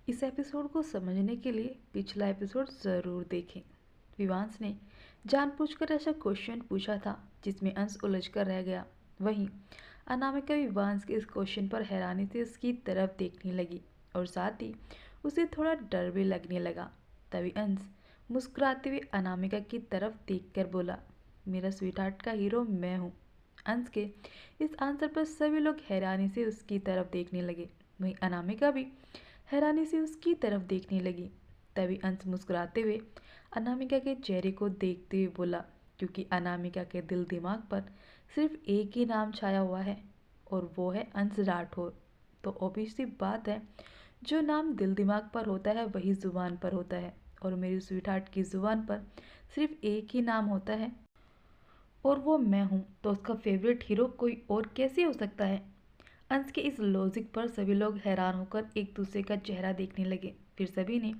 इस एपिसोड को समझने के लिए पिछला एपिसोड ज़रूर देखें। विवांश ने जानबूझकर ऐसा क्वेश्चन पूछा था जिसमें अंश उलझ कर रह गया। वहीं अनामिका विवांश के इस क्वेश्चन पर हैरानी से उसकी तरफ देखने लगी और साथ ही उसे थोड़ा डर भी लगने लगा। तभी अंश मुस्कुराते हुए अनामिका की तरफ देखकर बोला, मेरा स्वीट हार्ट का हीरो मैं हूँ। अंश के इस आंसर पर सभी लोग हैरानी से उसकी तरफ देखने लगे। वहीं अनामिका भी हैरानी से उसकी तरफ देखने लगी। तभी अंश मुस्कुराते हुए अनामिका के चेहरे को देखते हुए बोला, क्योंकि अनामिका के दिल दिमाग पर सिर्फ एक ही नाम छाया हुआ है और वो है अंश राठौर। तो ऑब्वियस सी बात है, जो नाम दिल दिमाग पर होता है वही ज़ुबान पर होता है और मेरी स्वीट हार्ट की ज़ुबान पर सिर्फ एक ही नाम होता है और वो मैं हूँ। तो उसका फेवरेट हीरो कोई और कैसे हो सकता है? अंश के इस लॉजिक पर सभी लोग हैरान होकर एक दूसरे का चेहरा देखने लगे। फिर सभी ने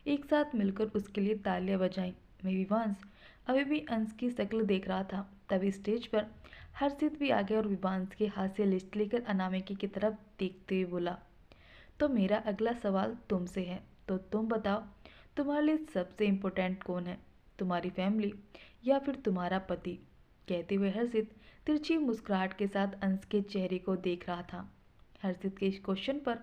एक साथ मिलकर उसके लिए तालियां बजाईं। मैं विवांश अभी भी अंश की शक्ल देख रहा था। तभी स्टेज पर हर्षित भी आ गया और विवांश के हाथ से लिस्ट लेकर अनामिका की तरफ देखते हुए बोला, तो मेरा अगला सवाल तुमसे है। तो तुम बताओ, तुम्हारे लिए सबसे इम्पोर्टेंट कौन है, तुम्हारी फैमिली या फिर तुम्हारा पति? कहते हुए हर्षित तिरछी मुस्कुराहट के साथ अंश के चेहरे को देख रहा था। हर्षित के इस क्वेश्चन पर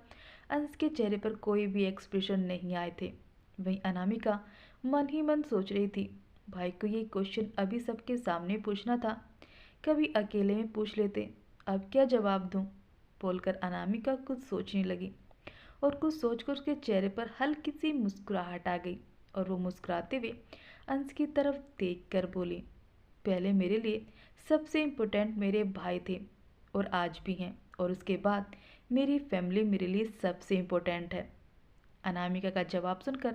अंश के चेहरे पर कोई भी एक्सप्रेशन नहीं आए थे। वहीं अनामिका मन ही मन सोच रही थी, भाई को ये क्वेश्चन अभी सबके सामने पूछना था, कभी अकेले में पूछ लेते, अब क्या जवाब दूं? बोलकर अनामिका कुछ सोचने लगी और कुछ सोचकर उसके चेहरे पर हल्की सी मुस्कुराहट आ गई और वो मुस्कुराते हुए अंश की तरफ देखकर बोली, पहले मेरे लिए सबसे इम्पोर्टेंट मेरे भाई थे और आज भी हैं, और उसके बाद मेरी फैमिली मेरे लिए सबसे इम्पोर्टेंट है। अनामिका का जवाब सुनकर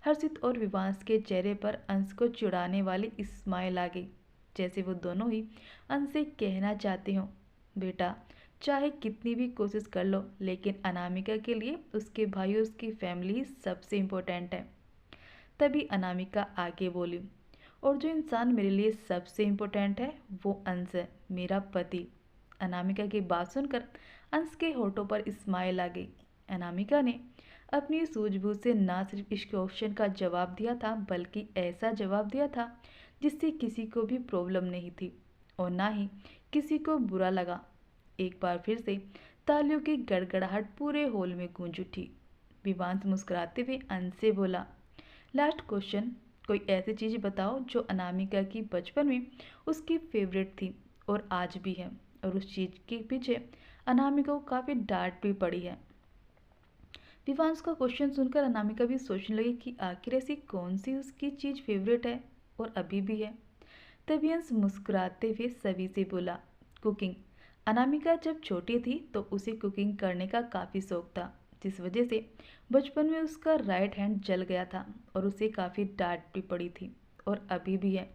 हर्षित और विवांश के चेहरे पर अंश को चिढ़ाने वाली स्माइल आ गई, जैसे वो दोनों ही अंश से कहना चाहते हों, बेटा चाहे कितनी भी कोशिश कर लो लेकिन अनामिका के लिए उसके भाई और उसकी फैमिली ही सबसे इम्पोर्टेंट है। तभी अनामिका आगे बोली, और जो इंसान मेरे लिए सबसे इम्पोर्टेंट है वो अंश है, मेरा पति। अनामिका की बात सुनकर अंश के होठों पर स्माइल आ गई। अनामिका ने अपनी सूझबूझ से ना सिर्फ इस क्वेश्चन का जवाब दिया था बल्कि ऐसा जवाब दिया था जिससे किसी को भी प्रॉब्लम नहीं थी और ना ही किसी को बुरा लगा। एक बार फिर से तालियों की गड़गड़ाहट पूरे हॉल में गूंज उठी। विवांश मुस्कुराते हुए अंश से बोला, लास्ट क्वेश्चन, कोई ऐसी चीज़ बताओ जो अनामिका की बचपन में उसकी फेवरेट थी और आज भी है, और उस चीज़ के पीछे अनामिका को काफ़ी डांट भी पड़ी है। विवांश का क्वेश्चन सुनकर अनामिका भी सोचने लगी कि आखिर ऐसी कौन सी उसकी चीज़ फेवरेट है और अभी भी है। तभी अंश मुस्कुराते हुए सभी से बोला, कुकिंग। अनामिका जब छोटी थी तो उसे कुकिंग करने का काफ़ी शौक था, जिस वजह से बचपन में उसका राइट हैंड जल गया था और उसे काफ़ी डांट भी पड़ी थी और अभी भी है।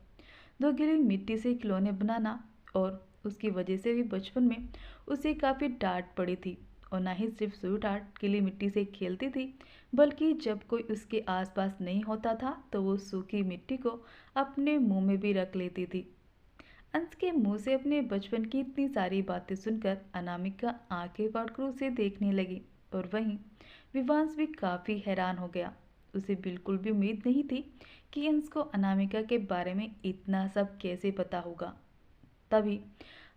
दो गीली मिट्टी से खिलौने बनाना और उसकी वजह से भी बचपन में उसे काफ़ी डांट पड़ी थी और ना ही सिर्फ स्वीट हार्ट गीली मिट्टी से खेलती थी, बल्कि जब कोई उसके आसपास नहीं होता था तो वो सूखी मिट्टी को अपने मुंह में भी रख लेती थी। अंश के मुंह से अपने बचपन की इतनी सारी बातें सुनकर अनामिका आंखें फाड़कर उसे देखने लगी और वहीं विवांश भी काफ़ी हैरान हो गया। उसे बिल्कुल भी उम्मीद नहीं थी कि अंश को अनामिका के बारे में इतना सब कैसे पता होगा। तभी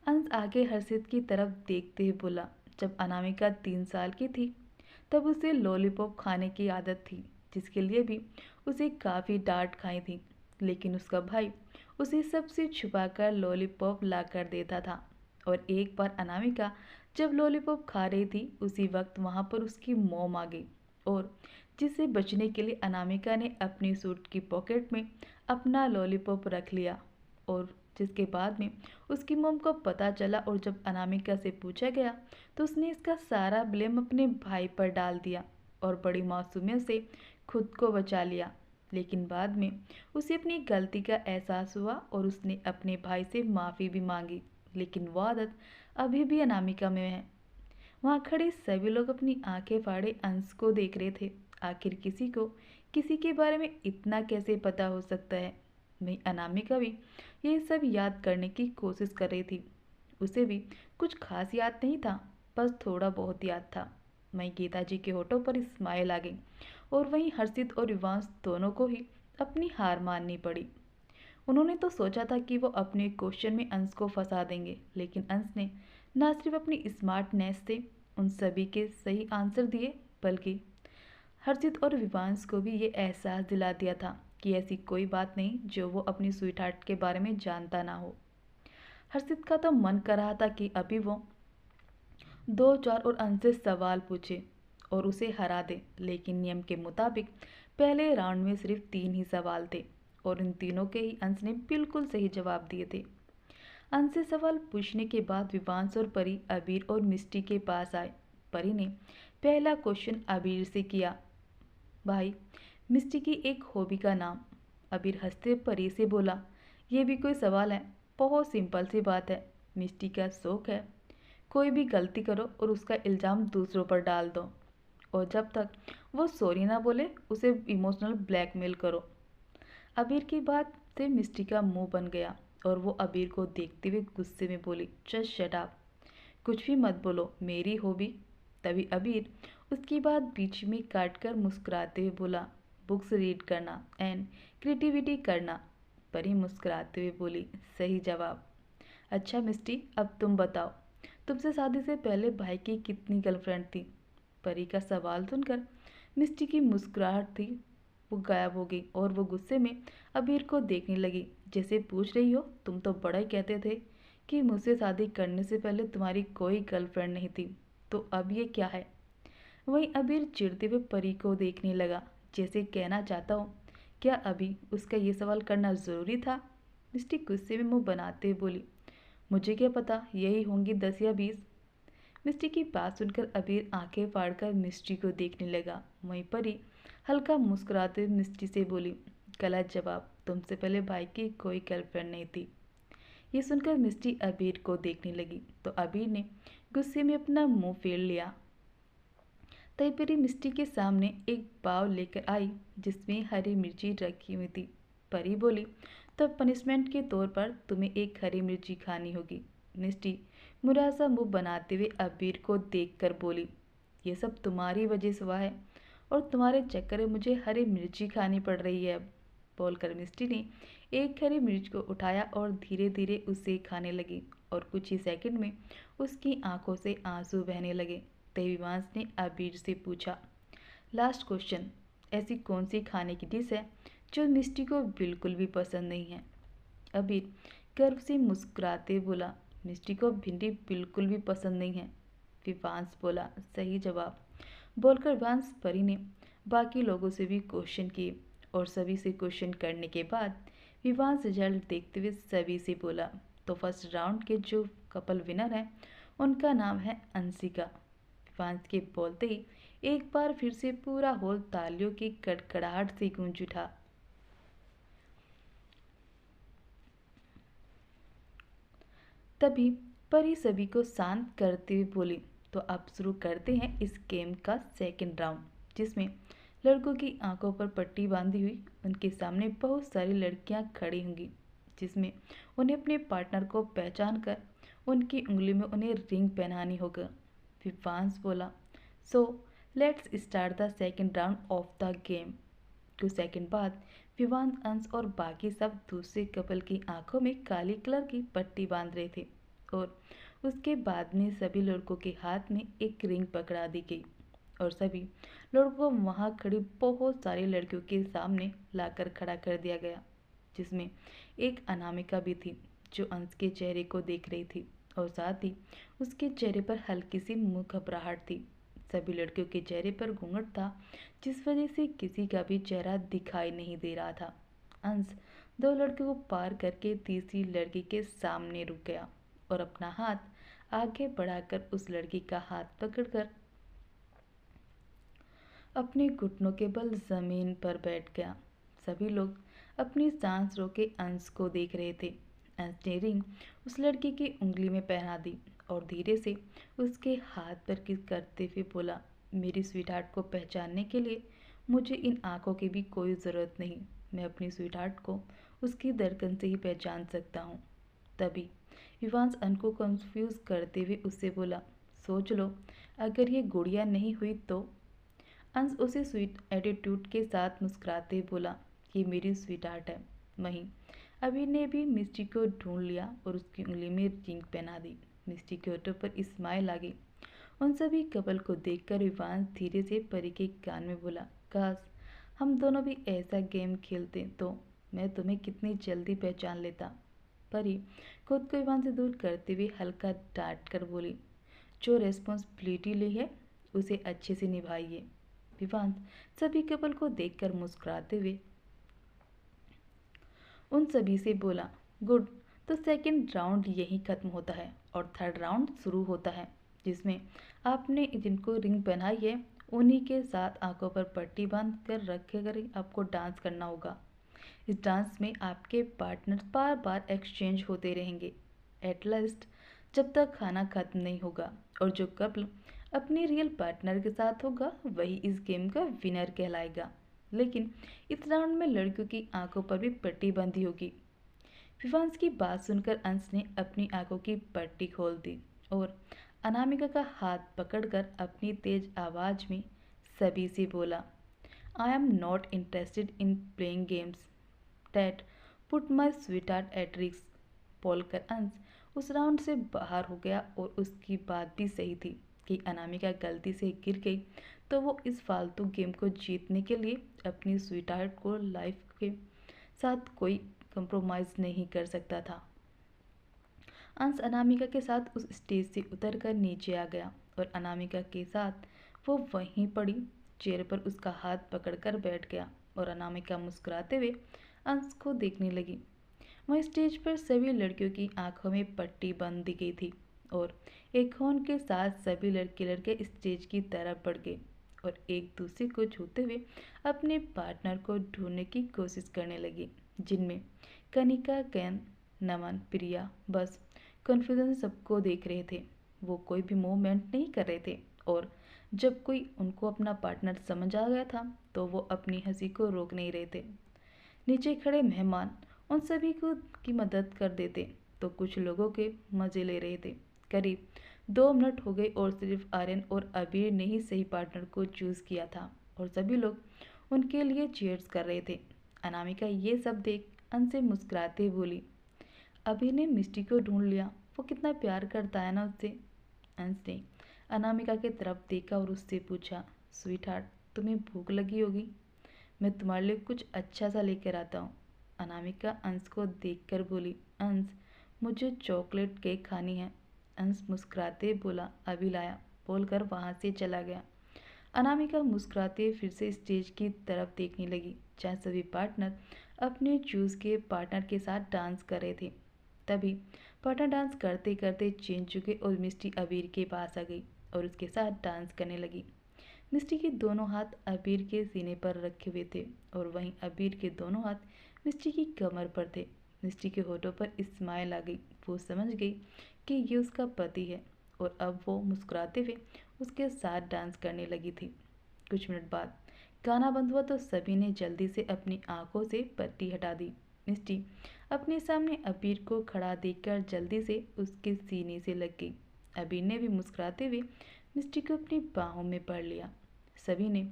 अंश आगे हर्षित की तरफ देखते हुए बोला, जब अनामिका 3 साल की थी तब उसे लॉलीपॉप खाने की आदत थी, जिसके लिए भी उसे काफ़ी डांट खाई थी, लेकिन उसका भाई उसे सबसे छुपाकर लॉलीपॉप ला कर देता था। और एक बार अनामिका जब लॉलीपॉप खा रही थी उसी वक्त वहाँ पर उसकी मॉम आ गई और जिससे बचने के लिए अनामिका ने अपनी सूट की पॉकेट में अपना लॉलीपॉप रख लिया, और जिसके बाद में उसकी मॉम को पता चला और जब अनामिका से पूछा गया तो उसने इसका सारा ब्लेम अपने भाई पर डाल दिया और बड़ी मासूमियत से खुद को बचा लिया। लेकिन बाद में उसे अपनी गलती का एहसास हुआ और उसने अपने भाई से माफ़ी भी मांगी, लेकिन वो आदत अभी भी अनामिका में है। वहाँ खड़े सभी लोग अपनी आंखें फाड़े अंश को देख रहे थे। आखिर किसी को किसी के बारे में इतना कैसे पता हो सकता है? वहीं अनामिका भी ये सब याद करने की कोशिश कर रही थी। उसे भी कुछ खास याद नहीं था, बस थोड़ा बहुत याद था। वहीं गीता जी के होठों पर स्माइल आ गई और वहीं हर्षित और विवांश दोनों को ही अपनी हार माननी पड़ी। उन्होंने तो सोचा था कि वो अपने क्वेश्चन में अंश को फंसा देंगे, लेकिन अंश ने न सिर्फ अपनी स्मार्टनेस से उन सभी के सही आंसर दिए, बल्कि हर्षित और विवांश को भी ये एहसास दिला दिया था कि ऐसी कोई बात नहीं जो वो अपनी स्वीट हार्ट के बारे में जानता ना हो। हर्षित का तो मन कर रहा था कि अभी वो 2 4 और अंश से सवाल पूछे और उसे हरा दे, लेकिन नियम के मुताबिक पहले राउंड में सिर्फ 3 ही सवाल थे और इन तीनों के ही अंश ने बिल्कुल सही जवाब दिए थे। अंश से सवाल पूछने के बाद विवांश और परी अबीर और मिष्टी के पास आए। परी ने पहला क्वेश्चन अबीर से किया, भाई मिष्टी की एक हॉबी का नाम। अबीर हंसते परी से बोला, ये भी कोई सवाल है, बहुत सिंपल सी बात है। मिष्टी का शौक है कोई भी गलती करो और उसका इल्ज़ाम दूसरों पर डाल दो, और जब तक वो सॉरी ना बोले उसे इमोशनल ब्लैकमेल करो। अबीर की बात से मिष्टी का मुंह बन गया और वो अबीर को देखते हुए गुस्से में बोली, जस्ट शट अप, कुछ भी मत बोलो, मेरी हॉबी। तभी अबीर उसकी बात बीच में काट कर मुस्कुराते हुए बोला, बुक्स रीड करना एंड क्रिएटिविटी करना। परी मुस्कुराते हुए बोली, सही जवाब। अच्छा मिष्टी, अब तुम बताओ, तुमसे शादी से पहले भाई की कितनी गर्लफ्रेंड थी? परी का सवाल सुनकर मिष्टी की मुस्कुराहट थी वो गायब हो गई और वो गुस्से में अबीर को देखने लगी, जैसे पूछ रही हो, तुम तो बड़ा ही कहते थे कि मुझसे शादी करने से पहले तुम्हारी कोई गर्लफ्रेंड नहीं थी, तो अब ये क्या है? वहीं अबीर चिढ़ते हुए परी को देखने लगा, जैसे कहना चाहता हो, क्या अभी उसका ये सवाल करना ज़रूरी था? मिष्टी गुस्से में मुंह बनाते हुए बोली, मुझे क्या पता, यही होंगी 10 या 20। मिष्टी की बात सुनकर अबीर आंखें फाड़कर मिष्टी को देखने लगा। वहीं परी हल्का मुस्कुराते हुए मिष्टी से बोली, गलत जवाब, तुमसे पहले भाई की कोई गर्लफ्रेंड नहीं थी। ये सुनकर मिष्टी अबीर को देखने लगी तो अबीर ने गुस्से में अपना मुंह फेर लिया। तभी परी मिष्टी के सामने एक बाव लेकर आई जिसमें हरी मिर्ची रखी हुई थी। परी बोली, तो पनिशमेंट के तौर पर तुम्हें एक हरी मिर्ची खानी होगी। मिष्टी मुरा सा मुंह बनाते हुए अबीर को देखकर बोली, ये सब तुम्हारी वजह से हुआ है और तुम्हारे चक्कर में मुझे हरी मिर्ची खानी पड़ रही है अब। बोलकर मिष्टी ने एक हरी मिर्च को उठाया और धीरे धीरे उसे खाने लगी और कुछ ही सेकंड में उसकी आंखों से आंसू बहने लगे। विवांश ने अबीर से पूछा, लास्ट क्वेश्चन, ऐसी कौन सी खाने की डिश है जो मिष्टी को बिल्कुल भी पसंद नहीं है? अबीर गर्व से मुस्कुराते बोला, मिष्टी को भिंडी बिल्कुल भी पसंद नहीं है। विवांश बोला, सही जवाब। बोलकर विवांश परी ने बाकी लोगों से भी क्वेश्चन किए और सभी से क्वेश्चन करने के बाद विवांश रिजल्ट देखते हुए सभी से बोला, तो फर्स्ट राउंड के जो कपल विनर हैं उनका नाम है अंशिका। विवांश के बोलते ही एक बार फिर से पूरा हॉल तालियों की कड़कड़ाहट से गूंज उठा। तभी परी सभी को शांत करते हुए बोली, तो अब शुरू करते हैं इस गेम का सेकंड राउंड, जिसमें लड़कों की आंखों पर पट्टी बांधी हुई उनके सामने बहुत सारी लड़कियां खड़ी होंगी, जिसमें उन्हें अपने पार्टनर को पहचान कर उनकी उंगली में उन्हें रिंग पहनानी होगा। विवांश बोला, so let's start the second round of the game. कुछ सेकंड बाद विवांश, अंश और बाकी सब दूसरे कपल की आंखों में काली कलर की पट्टी बांध रहे थे और उसके बाद में सभी लड़कों के हाथ में एक रिंग पकड़ा दी गई और सभी लड़कों को वहां खड़ी बहुत सारी लड़कियों के सामने लाकर खड़ा कर दिया गया, जिसमें एक अनामिका भी थी जो अंश के चेहरे को देख रही थी और साथ ही उसके चेहरे पर हल्की सी मुँह घबराहट थी। सभी लड़कियों के चेहरे पर घूंघट था, जिस वजह से किसी का भी चेहरा दिखाई नहीं दे रहा था। अंश 2 लड़कियों को पार करके तीसरी लड़की के सामने रुक गया और अपना हाथ आगे बढ़ाकर उस लड़की का हाथ पकड़कर अपने घुटनों के बल जमीन पर बैठ गया। सभी लोग अपनी सांस रोके अंश को देख रहे थे। अंश ने रिंग उस लड़की की उंगली में पहना दी और धीरे से उसके हाथ पर किस करते हुए बोला, मेरी स्वीटहार्ट को पहचानने के लिए मुझे इन आंखों की भी कोई ज़रूरत नहीं, मैं अपनी स्वीटहार्ट को उसकी धड़कन से ही पहचान सकता हूँ। तभी विवांश अंश को कंफ्यूज करते हुए उससे बोला, सोच लो अगर ये गुड़िया नहीं हुई तो? अंश उसी स्वीट एटीट्यूड के साथ मुस्कुराते बोला कि मेरी स्वीट हार्ट है। वहीं अभी ने भी मिस्टी को ढूंढ लिया और उसकी उंगली में रिंग पहना दी। मिस्टी के होठों पर स्माइल आ गई। उन सभी कपल को देखकर विवांश धीरे से परी के कान में बोला, काश हम दोनों भी ऐसा गेम खेलते तो मैं तुम्हें कितनी जल्दी पहचान लेता। परी खुद को विवांश से दूर करते हुए हल्का डांट कर बोली, जो रेस्पॉन्सिबिलिटी ली है उसे अच्छे से निभाइए। विवांश सभी कपल को देखकर मुस्कुराते हुए उन सभी से बोला, गुड, तो सेकंड राउंड यहीं खत्म होता है और थर्ड राउंड शुरू होता है, जिसमें आपने जिनको रिंग पहनाई है उन्हीं के साथ आंखों पर पट्टी बांध कर रखे कर आपको डांस करना होगा। इस डांस में आपके पार्टनर बार बार एक्सचेंज होते रहेंगे, एट लास्ट जब तक खाना खत्म नहीं होगा। और जो कपल अपने रियल पार्टनर के साथ होगा वही इस गेम का विनर कहलाएगा। लेकिन इस राउंड में लड़कियों की आंखों पर भी पट्टी बंधी होगी। विवांश की बात सुनकर अंश ने अपनी आंखों की पट्टी खोल दी और अनामिका का हाथ पकड़कर अपनी तेज आवाज में सभी से बोला, I am not interested in playing games that put my sweet heart at risk. बोलकर अंश उस राउंड से बाहर हो गया और उसकी बात भी सही थी कि अनामिका गलती से गिर गई तो वो इस फालतू गेम को जीतने के लिए अपनी स्वीट हार्ट को लाइफ के साथ कोई कंप्रोमाइज़ नहीं कर सकता था। अंश अनामिका के साथ उस स्टेज से उतरकर नीचे आ गया और अनामिका के साथ वो वहीं पड़ी चेयर पर उसका हाथ पकड़कर बैठ गया और अनामिका मुस्कुराते हुए अंश को देखने लगी। वहीं स्टेज पर सभी लड़कियों की आंखों में पट्टी बंध दी गई थी और एक होन के साथ सभी लड़के स्टेज की तरफ बढ़ गए और एक दूसरे को छूते हुए अपने पार्टनर को ढूंढने की कोशिश करने लगे, जिनमें कनिका, कैन, नमन, प्रिया बस कन्फ्यूजन सबको देख रहे थे। वो कोई भी मूवमेंट नहीं कर रहे थे और जब कोई उनको अपना पार्टनर समझ आ गया था तो वो अपनी हंसी को रोक नहीं रहे थे। नीचे खड़े मेहमान उन सभी को की मदद कर देते तो कुछ लोगों के मज़े ले रहे थे। करीब 2 मिनट हो गए और सिर्फ आर्यन और अबीर ने ही सही पार्टनर को चूज़ किया था और सभी लोग उनके लिए चीयर्स कर रहे थे। अनामिका ये सब देख अंश से मुस्कुराते बोली, अभी ने मिस्टी को ढूंढ लिया, वो कितना प्यार करता है ना उससे। अंश ने अनामिका की तरफ देखा और उससे पूछा, स्वीट हार्ट तुम्हें भूख लगी होगी, मैं तुम्हारे लिए कुछ अच्छा सा लेकर आता हूँ। अनामिका अंश को देखकर बोली, अंश मुझे चॉकलेट केक खानी है। अंश मुस्कुराते बोला, अभी लाया, बोलकर वहाँ से चला गया। अनामिका मुस्कुराते फिर से स्टेज की तरफ देखने लगी जहाँ सभी पार्टनर अपने चूज के पार्टनर के साथ डांस कर रहे थे। तभी पार्टनर डांस करते करते चेंज चुके और मिस्टी अबीर के पास आ गई और उसके साथ डांस करने लगी। मिस्टी के दोनों हाथ अबीर के सीने पर रखे हुए थे और वहीं अबीर के दोनों हाथ मिस्टी की कमर पर थे। मिस्टी के होठों पर स्माइल आ गई। वो समझ गई कि ये उसका पति है और अब वो मुस्कुराते हुए उसके साथ डांस करने लगी थी। कुछ मिनट बाद गाना बंद हुआ तो सभी ने जल्दी से अपनी आंखों से पट्टी हटा दी। मिस्टी अपने सामने अबीर को खड़ा देखकर जल्दी से उसके सीने से लग गई। अबीर ने भी मुस्कुराते हुए मिस्टी को अपनी बाहों में पढ़ लिया। सभी ने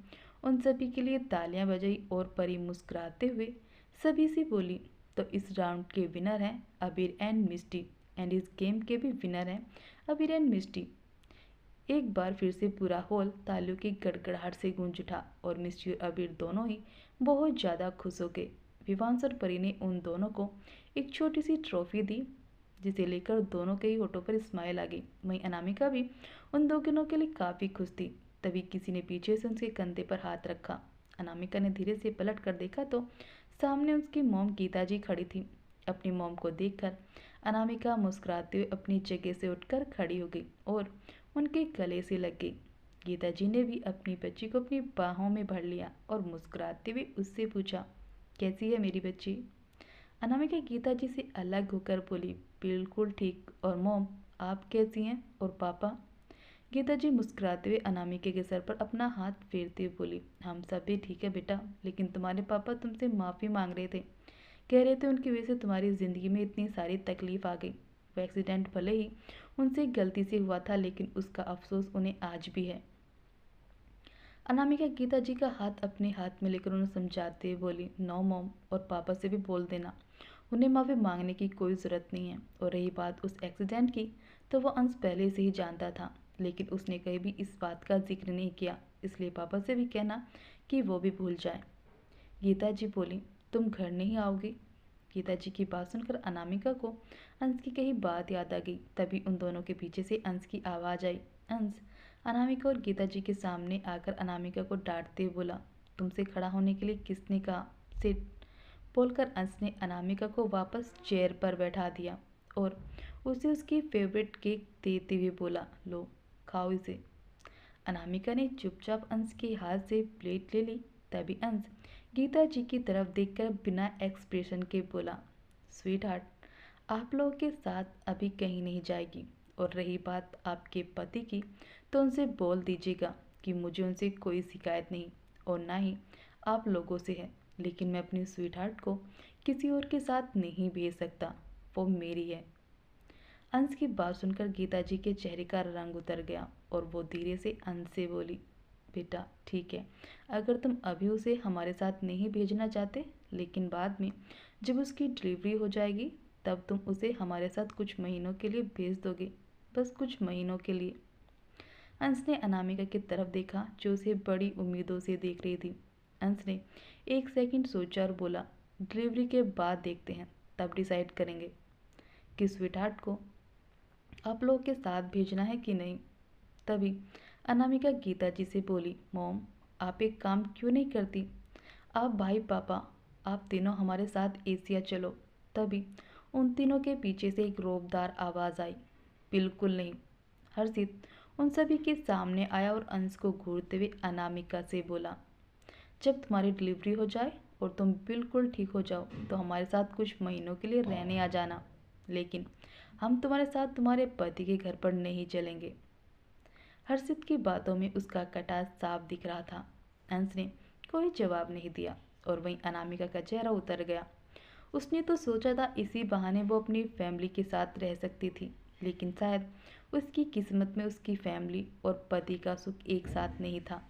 उन सभी के लिए तालियां बजाई और परी मुस्कुराते हुए सभी से बोली, तो इस राउंड के विनर हैं अबीर एंड मिस्टी एंड इस गेम के भी विनर हैं अबीर एंड मिस्टी। एक बार फिर से पूरा हॉल तालियों की गड़गड़ाहट से गूंज उठा और मिस्टी और अबीर दोनों ही बहुत ज़्यादा खुश हो गए। विवांश और परी ने उन दोनों को एक छोटी सी ट्रॉफी दी जिसे लेकर दोनों के ही होठों पर स्माइल आ गई। वहीं अनामिका भी उन दोनों के लिए काफ़ी खुश थी। तभी किसी ने पीछे से उसके कंधे पर हाथ रखा। अनामिका ने धीरे से पलट कर देखा तो सामने उसकी मोम गीता जी खड़ी थी। अपनी मोम को देखकर अनामिका मुस्कुराते हुए अपनी जगह से उठकर खड़ी हो गई और उनके गले से लग गई। गीता जी ने भी अपनी बच्ची को अपनी बाहों में भर लिया और मुस्कुराते हुए उससे पूछा, कैसी है मेरी बच्ची। अनामिका गीता जी से अलग होकर बोली, बिल्कुल ठीक, और मोम आप कैसी हैं और पापा। गीता जी मुस्कुराते हुए अनामिका के सर पर अपना हाथ फेरते हुए बोली, हम सब भी ठीक है बेटा, लेकिन तुम्हारे पापा तुमसे माफ़ी मांग रहे थे, कह रहे थे उनकी वजह से तुम्हारी ज़िंदगी में इतनी सारी तकलीफ आ गई। वो एक्सीडेंट भले ही उनसे गलती से हुआ था, लेकिन उसका अफसोस उन्हें आज भी है। अनामिका गीता जी का हाथ अपने हाथ में लेकर उन्हें समझाते हुए बोली, नो मॉम, और पापा से भी बोल देना, उन्हें माफ़ी मांगने की कोई ज़रूरत नहीं है। और रही बात उस एक्सीडेंट की, तो वो अंश पहले से ही जानता था, लेकिन उसने कहीं भी इस बात का जिक्र नहीं किया, इसलिए पापा से भी कहना कि वो भी भूल जाए। गीता जी बोली, तुम घर नहीं आओगी? गीता जी की बात सुनकर अनामिका को अंश की कही बात याद आ गई। तभी उन दोनों के पीछे से अंश की आवाज़ आई। अंश अनामिका और गीता जी के सामने आकर अनामिका को डांटते हुए बोला, तुमसे खड़ा होने के लिए किसने कहा? सिट। बोलकर अंश ने अनामिका को वापस चेयर पर बैठा दिया और उसे उसकी फेवरेट केक देते हुए बोला, लो खाओ इसे। अनामिका ने चुपचाप अंश के हाथ से प्लेट ले ली। तभी अंश गीता जी की तरफ देखकर बिना एक्सप्रेशन के बोला, स्वीट हार्ट, आप लोगों के साथ अभी कहीं नहीं जाएगी, और रही बात आपके पति की, तो उनसे बोल दीजिएगा कि मुझे उनसे कोई शिकायत नहीं और ना ही आप लोगों से है, लेकिन मैं अपनी स्वीट हार्ट को किसी और के साथ नहीं भेज सकता, वो मेरी है। अंश की बात सुनकर गीता जी के चेहरे का रंग उतर गया और वो धीरे से अंश से बोली, बेटा ठीक है, अगर तुम अभी उसे हमारे साथ नहीं भेजना चाहते, लेकिन बाद में जब उसकी डिलीवरी हो जाएगी तब तुम उसे हमारे साथ कुछ महीनों के लिए भेज दोगे, बस कुछ महीनों के लिए। अंश ने अनामिका की तरफ देखा जो उसे बड़ी उम्मीदों से देख रही थी। अंश ने एक सेकंड सोचा और बोला, डिलीवरी के बाद देखते हैं, तब डिसाइड करेंगे कि स्वीटहार्ट को आप लोगों के साथ भेजना है कि नहीं। तभी अनामिका गीता जी से बोली, मॉम, आप एक काम क्यों नहीं करती? आप भाई पापा, आप तीनों हमारे साथ एशिया चलो। तभी उन तीनों के पीछे से एक रौबदार आवाज़ आई, बिल्कुल नहीं। हर्षित उन सभी के सामने आया और अंश को घूरते हुए अनामिका से बोला, जब तुम्हारी डिलीवरी हो जाए और तुम बिल्कुल ठीक हो जाओ तो हमारे साथ कुछ महीनों के लिए रहने आ जाना, लेकिन हम तुम्हारे साथ तुम्हारे पति के घर पर नहीं चलेंगे। हर्षित की बातों में उसका कटास साफ दिख रहा था। अंश ने कोई जवाब नहीं दिया और वहीं अनामिका का चेहरा उतर गया। उसने तो सोचा था इसी बहाने वो अपनी फैमिली के साथ रह सकती थी, लेकिन शायद उसकी किस्मत में उसकी फैमिली और पति का सुख एक साथ नहीं था।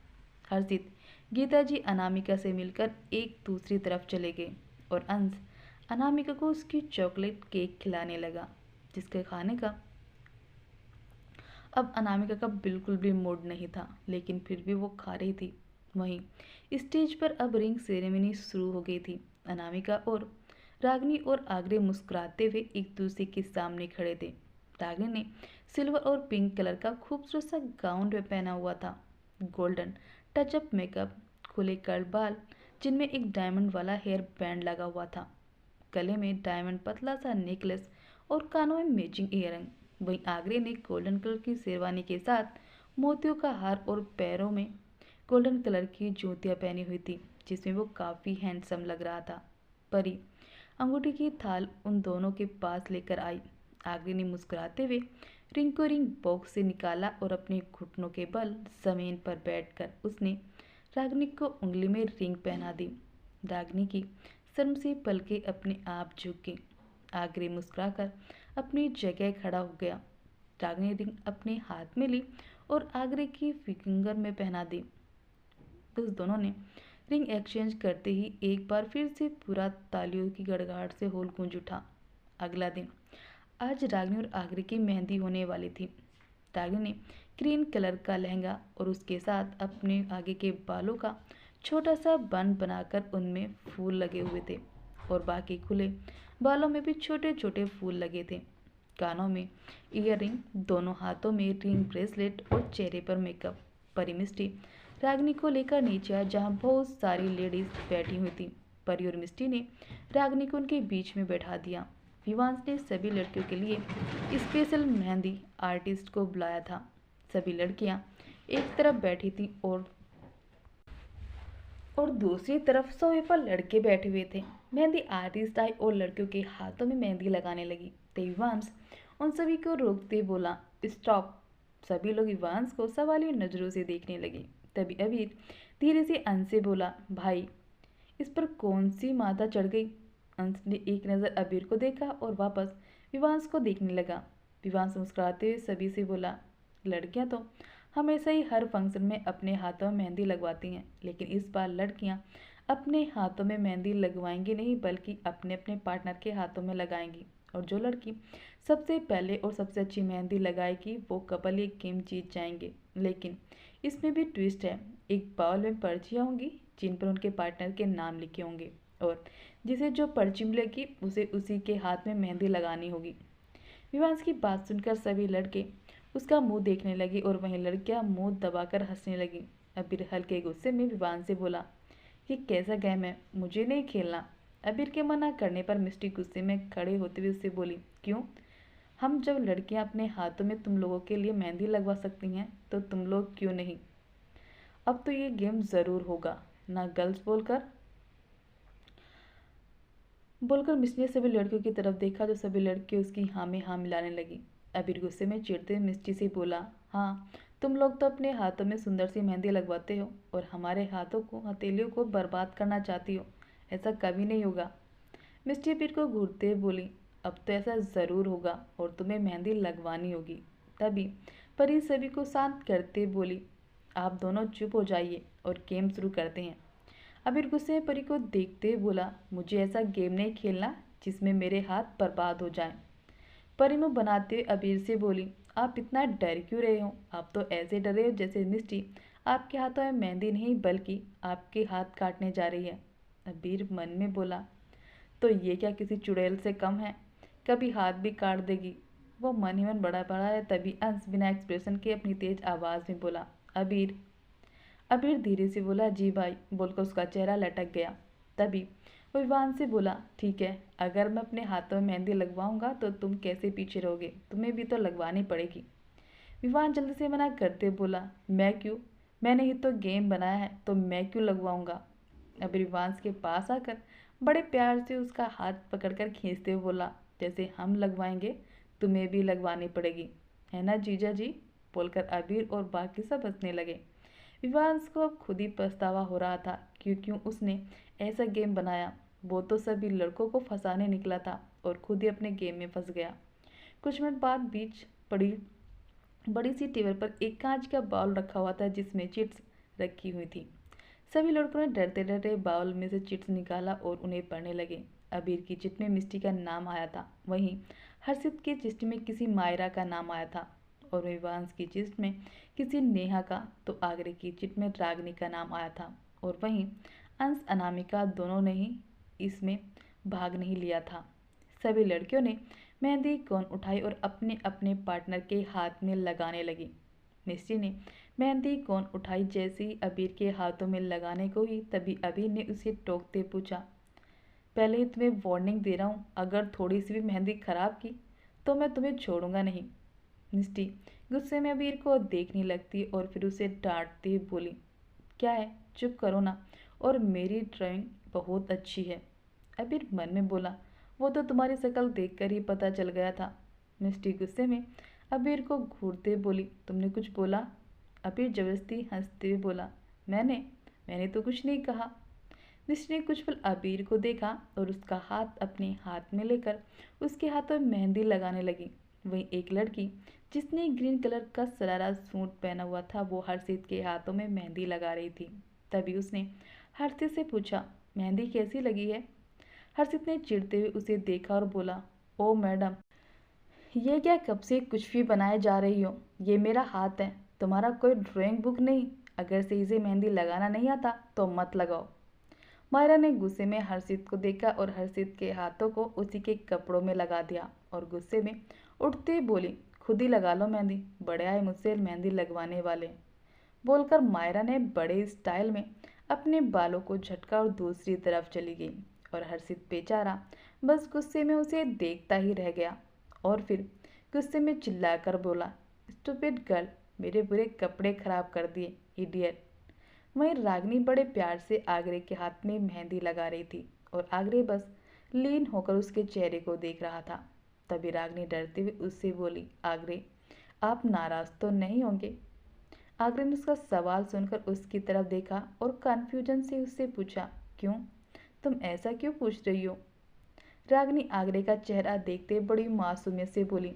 हर्षित गीता जी अनामिका से मिलकर एक दूसरी तरफ चले गए और अंश अनामिका को उसकी चॉकलेट केक खिलाने लगा, जिसके खाने का अब अनामिका का बिल्कुल भी मूड नहीं था, लेकिन फिर भी वो खा रही थी। वहीं स्टेज पर अब रिंग सेरेमनी शुरू हो गई थी। अनामिका और रागिनी और आगरे मुस्कुराते हुए एक दूसरे के सामने खड़े थे। रागिनी ने सिल्वर और पिंक कलर का खूबसूरत सा गाउन में पहना हुआ था, गोल्डन टचअप मेकअप, खुले कर्ल बाल जिनमें एक डायमंड वाला हेयर बैंड लगा हुआ था, गले में डायमंड पतला सा नेकलेस और कानों में मैचिंग ईयरिंग। वहीं आगरे ने गोल्डन कलर की शेरवानी के साथ मोतियों का हार और पैरों में गोल्डन कलर की जूतियां पहनी हुई थी, जिसमें वो काफ़ी हैंडसम लग रहा था। परी अंगूठी की थाल उन दोनों के पास लेकर आई। आगरे ने मुस्कुराते हुए रिंग को रिंग बॉक्स से निकाला और अपने घुटनों के बल जमीन पर बैठकर उसने रागिनी को उंगली में रिंग पहना दी। रागिनी की शर्म से पलके अपने आप झुक गई। आगरे मुस्कुराकर अपनी जगह खड़ा हो गया। रागिनी रिंग अपने हाथ में ली और आगरे की फिंगर में पहना दी। उस दोनों ने रिंग एक्सचेंज करते ही एक बार फिर से पूरा तालियों की गड़गड़ाहट से होल गूंज उठा। अगला दिन आज रागिनी और आगरे की मेहंदी होने वाली थी। रागिनी ने ग्रीन कलर का लहंगा और उसके साथ अपने आगे के बालों का छोटा सा बन बनाकर उनमें फूल लगे हुए थे और बाकी खुले बालों में भी छोटे छोटे फूल लगे थे। कानों में ईयररिंग, दोनों हाथों में रिंग ब्रेसलेट और चेहरे पर मेकअप। परी मिस्टी रागिनी को लेकर नीचे आया जहाँ बहुत सारी लेडीज बैठी हुई थी। परी और मिस्टी ने रागिनी को उनके बीच में बैठा दिया। विवांश ने सभी लड़कियों के लिए स्पेशल मेहंदी आर्टिस्ट को बुलाया था। सभी लड़कियां एक तरफ बैठी थी और दूसरी तरफ सोफे पर लड़के बैठे हुए थे। मेहंदी आर्टिस्ट आई और लड़कियों के हाथों में मेहंदी लगाने लगी। तो विवांश उन सभी को रोकते बोला, स्टॉप। सभी लोग विवांश को सवालिया नजरों से देखने लगे। तभी अबीर धीरे से अंश से बोला, भाई इस पर कौन सी माता चढ़ गई? अंश ने एक नज़र अबीर को देखा और वापस विवांश को देखने लगा। विवांश मुस्कुराते हुए सभी से बोला, लड़कियां तो हमेशा ही हर फंक्शन में अपने हाथों में मेहंदी लगवाती हैं, लेकिन इस बार लड़कियां अपने हाथों में मेहंदी लगवाएंगी नहीं बल्कि अपने अपने पार्टनर के हाथों में लगाएंगी। और जो लड़की सबसे पहले और सबसे अच्छी मेहंदी लगाएगी वो कपल ये गेम जीत जाएंगे। लेकिन इसमें भी ट्विस्ट है। एक बाउल में पर्चियाँ होंगी जिन पर उनके पार्टनर के नाम लिखे होंगे, और जिसे जो पर्ची मिलेगी उसे उसी के हाथ में मेहंदी लगानी होगी। विवांश की बात सुनकर सभी लड़के उसका मुंह देखने लगे और वहीं लड़कियां मुंह दबाकर हंसने लगी। अबीर हल्के गुस्से में विवांश से बोला, ये कैसा गेम है, मुझे नहीं खेलना। अबीर के मना करने पर मिष्टी गुस्से में खड़े होते हुए उससे बोली, क्यों? हम जब लड़कियां अपने हाथों में तुम लोगों के लिए मेहंदी लगवा सकती हैं तो तुम लोग क्यों नहीं? अब तो ये गेम ज़रूर होगा ना। गर्ल्स बोलकर मिष्टी ने सभी लड़कियों की तरफ देखा तो सभी लड़के उसकी हाँ में हाँ मिलाने लगी। अबीर गुस्से में चिढ़ते हुए मिष्टी से बोला, हाँ, तुम लोग तो अपने हाथों में सुंदर सी मेहंदी लगवाते हो और हमारे हाथों को हथेलियों को बर्बाद करना चाहती हो। ऐसा कभी नहीं होगा। मिष्टी अबीर को घूरते हुए बोली, अब तो ऐसा ज़रूर होगा और तुम्हें मेहंदी लगवानी होगी। तभी परी सभी को शांत करते हुए बोली, आप दोनों चुप हो जाइए और गेम शुरू करते हैं। अबीर गुस्से में परी को देखते हुए बोला, मुझे ऐसा गेम नहीं खेलना जिसमें मेरे हाथ बर्बाद हो जाएं। परी मुंह बनाते हुए अबीर से बोली, आप इतना डर क्यों रहे हो? आप तो ऐसे डरे हो जैसे मिष्टी आपके हाथों में मेहंदी नहीं बल्कि आपके हाथ काटने जा रही है। अबीर मन में बोला, तो ये क्या किसी चुड़ैल से कम है, कभी हाथ भी काट देगी। वो मन ही मन बड़ा बड़ा है। तभी अंश बिना एक्सप्रेशन के अपनी तेज आवाज़ में बोला, अबीर। अबीर धीरे से बोला, जी भाई, बोलकर उसका चेहरा लटक गया। तभी वो विवान से बोला, ठीक है, अगर मैं अपने हाथों में मेहंदी लगवाऊंगा तो तुम कैसे पीछे रहोगे? तुम्हें भी तो लगवानी पड़ेगी। विवान जल्दी से मना करते बोला, मैं क्यों? मैंने ही तो गेम बनाया है तो मैं क्यों लगवाऊंगा? अबीर विवान के पास आकर बड़े प्यार से उसका हाथ पकड़कर खींचते हुए बोला, जैसे हम लगवाएंगे तुम्हें भी लगवानी पड़ेगी, है ना जीजा जी? बोलकर अबीर और बाकी सब हंसने लगे। विवांश को अब खुद ही पछतावा हो रहा था क्यों क्यों उसने ऐसा गेम बनाया। वो तो सभी लड़कों को फंसाने निकला था और खुद ही अपने गेम में फंस गया। कुछ मिनट बाद बीच पड़ी बड़ी सी टेबल पर एक कांच का बाउल रखा हुआ था जिसमें चिट्स रखी हुई थी। सभी लड़कों ने डरते डरते बाउल में से चिट्स निकाला और उन्हें पढ़ने लगे। अबीर की चिट में मिष्टी का नाम आया था, वहीं हर्षित की चिट में किसी मायरा का नाम आया था, और विवांश की चिट में किसी नेहा का, तो आगरे की चिट में रागनी का नाम आया था। और वहीं अंश अनामिका दोनों ने ही इसमें भाग नहीं लिया था। सभी लड़कियों ने मेहंदी कोन उठाई और अपने अपने पार्टनर के हाथ में लगाने लगी। मिष्टी ने मेहंदी कोन उठाई जैसे ही अबीर के हाथों में लगाने को ही तभी अबीर ने उसे टोकते पूछा, पहले ही तुम्हें वार्निंग दे रहा हूँ, अगर थोड़ी सी भी मेहंदी खराब की तो मैं तुम्हें छोड़ूंगा नहीं। मिष्टी गुस्से में अबीर को देखने लगती और फिर उसे डांटती हुई बोली, क्या है, चुप करो ना, और मेरी ड्राइंग बहुत अच्छी है। अबीर मन में बोला, वो तो तुम्हारी शक्ल देखकर ही पता चल गया था। मिष्टी गुस्से में अबीर को घूरते बोली, तुमने कुछ बोला? अबीर जबरदस्ती हंसते हुए बोला, मैंने तो कुछ नहीं कहा। मिष्टी ने कुछ पल अबीर को देखा और उसका हाथ अपने हाथ में लेकर उसके हाथों में मेहंदी लगाने लगी। वहीं एक लड़की जिसने ग्रीन कलर का सरारा सूट पहना हुआ था वो हर्षित के हाथों में मेहंदी लगा रही थी। तभी उसने हर्षित से पूछा, मेहंदी कैसी लगी है? हर्षित ने चिढ़ते हुए उसे देखा और बोला, ओ मैडम, ये क्या कब से कुछ भी बनाए जा रही हो? ये मेरा हाथ है, तुम्हारा कोई ड्राइंग बुक नहीं। अगर सही से मेहंदी लगाना नहीं आता तो मत लगाओ। मायरा ने गुस्से में हर्षित को देखा और हर्षित के हाथों को उसी के कपड़ों में लगा दिया और गुस्से में उठते बोली, खुद ही लगा लो मेहंदी, बड़े आए मुझसे मेहंदी लगवाने वाले। बोलकर मायरा ने बड़े स्टाइल में अपने बालों को झटका और दूसरी तरफ चली गई। और हर्षित बेचारा बस गुस्से में उसे देखता ही रह गया और फिर गुस्से में चिल्लाकर बोला, स्टूपिड गर्ल, मेरे बुरे कपड़े खराब कर दिए, इडियट। वहीं रागनी बड़े प्यार से आगरे के हाथ में मेहंदी लगा रही थी और आगरे बस लीन होकर उसके चेहरे को देख रहा था। तभी रागनी डरते हुए उससे बोली, आगरे, आप नाराज तो नहीं होंगे? आगरे ने उसका सवाल सुनकर उसकी तरफ देखा और कन्फ्यूजन से उससे पूछा, क्यों? तुम ऐसा क्यों पूछ रही हो? रागिनी आगरे का चेहरा देखते बड़ी मासूमियत से बोली,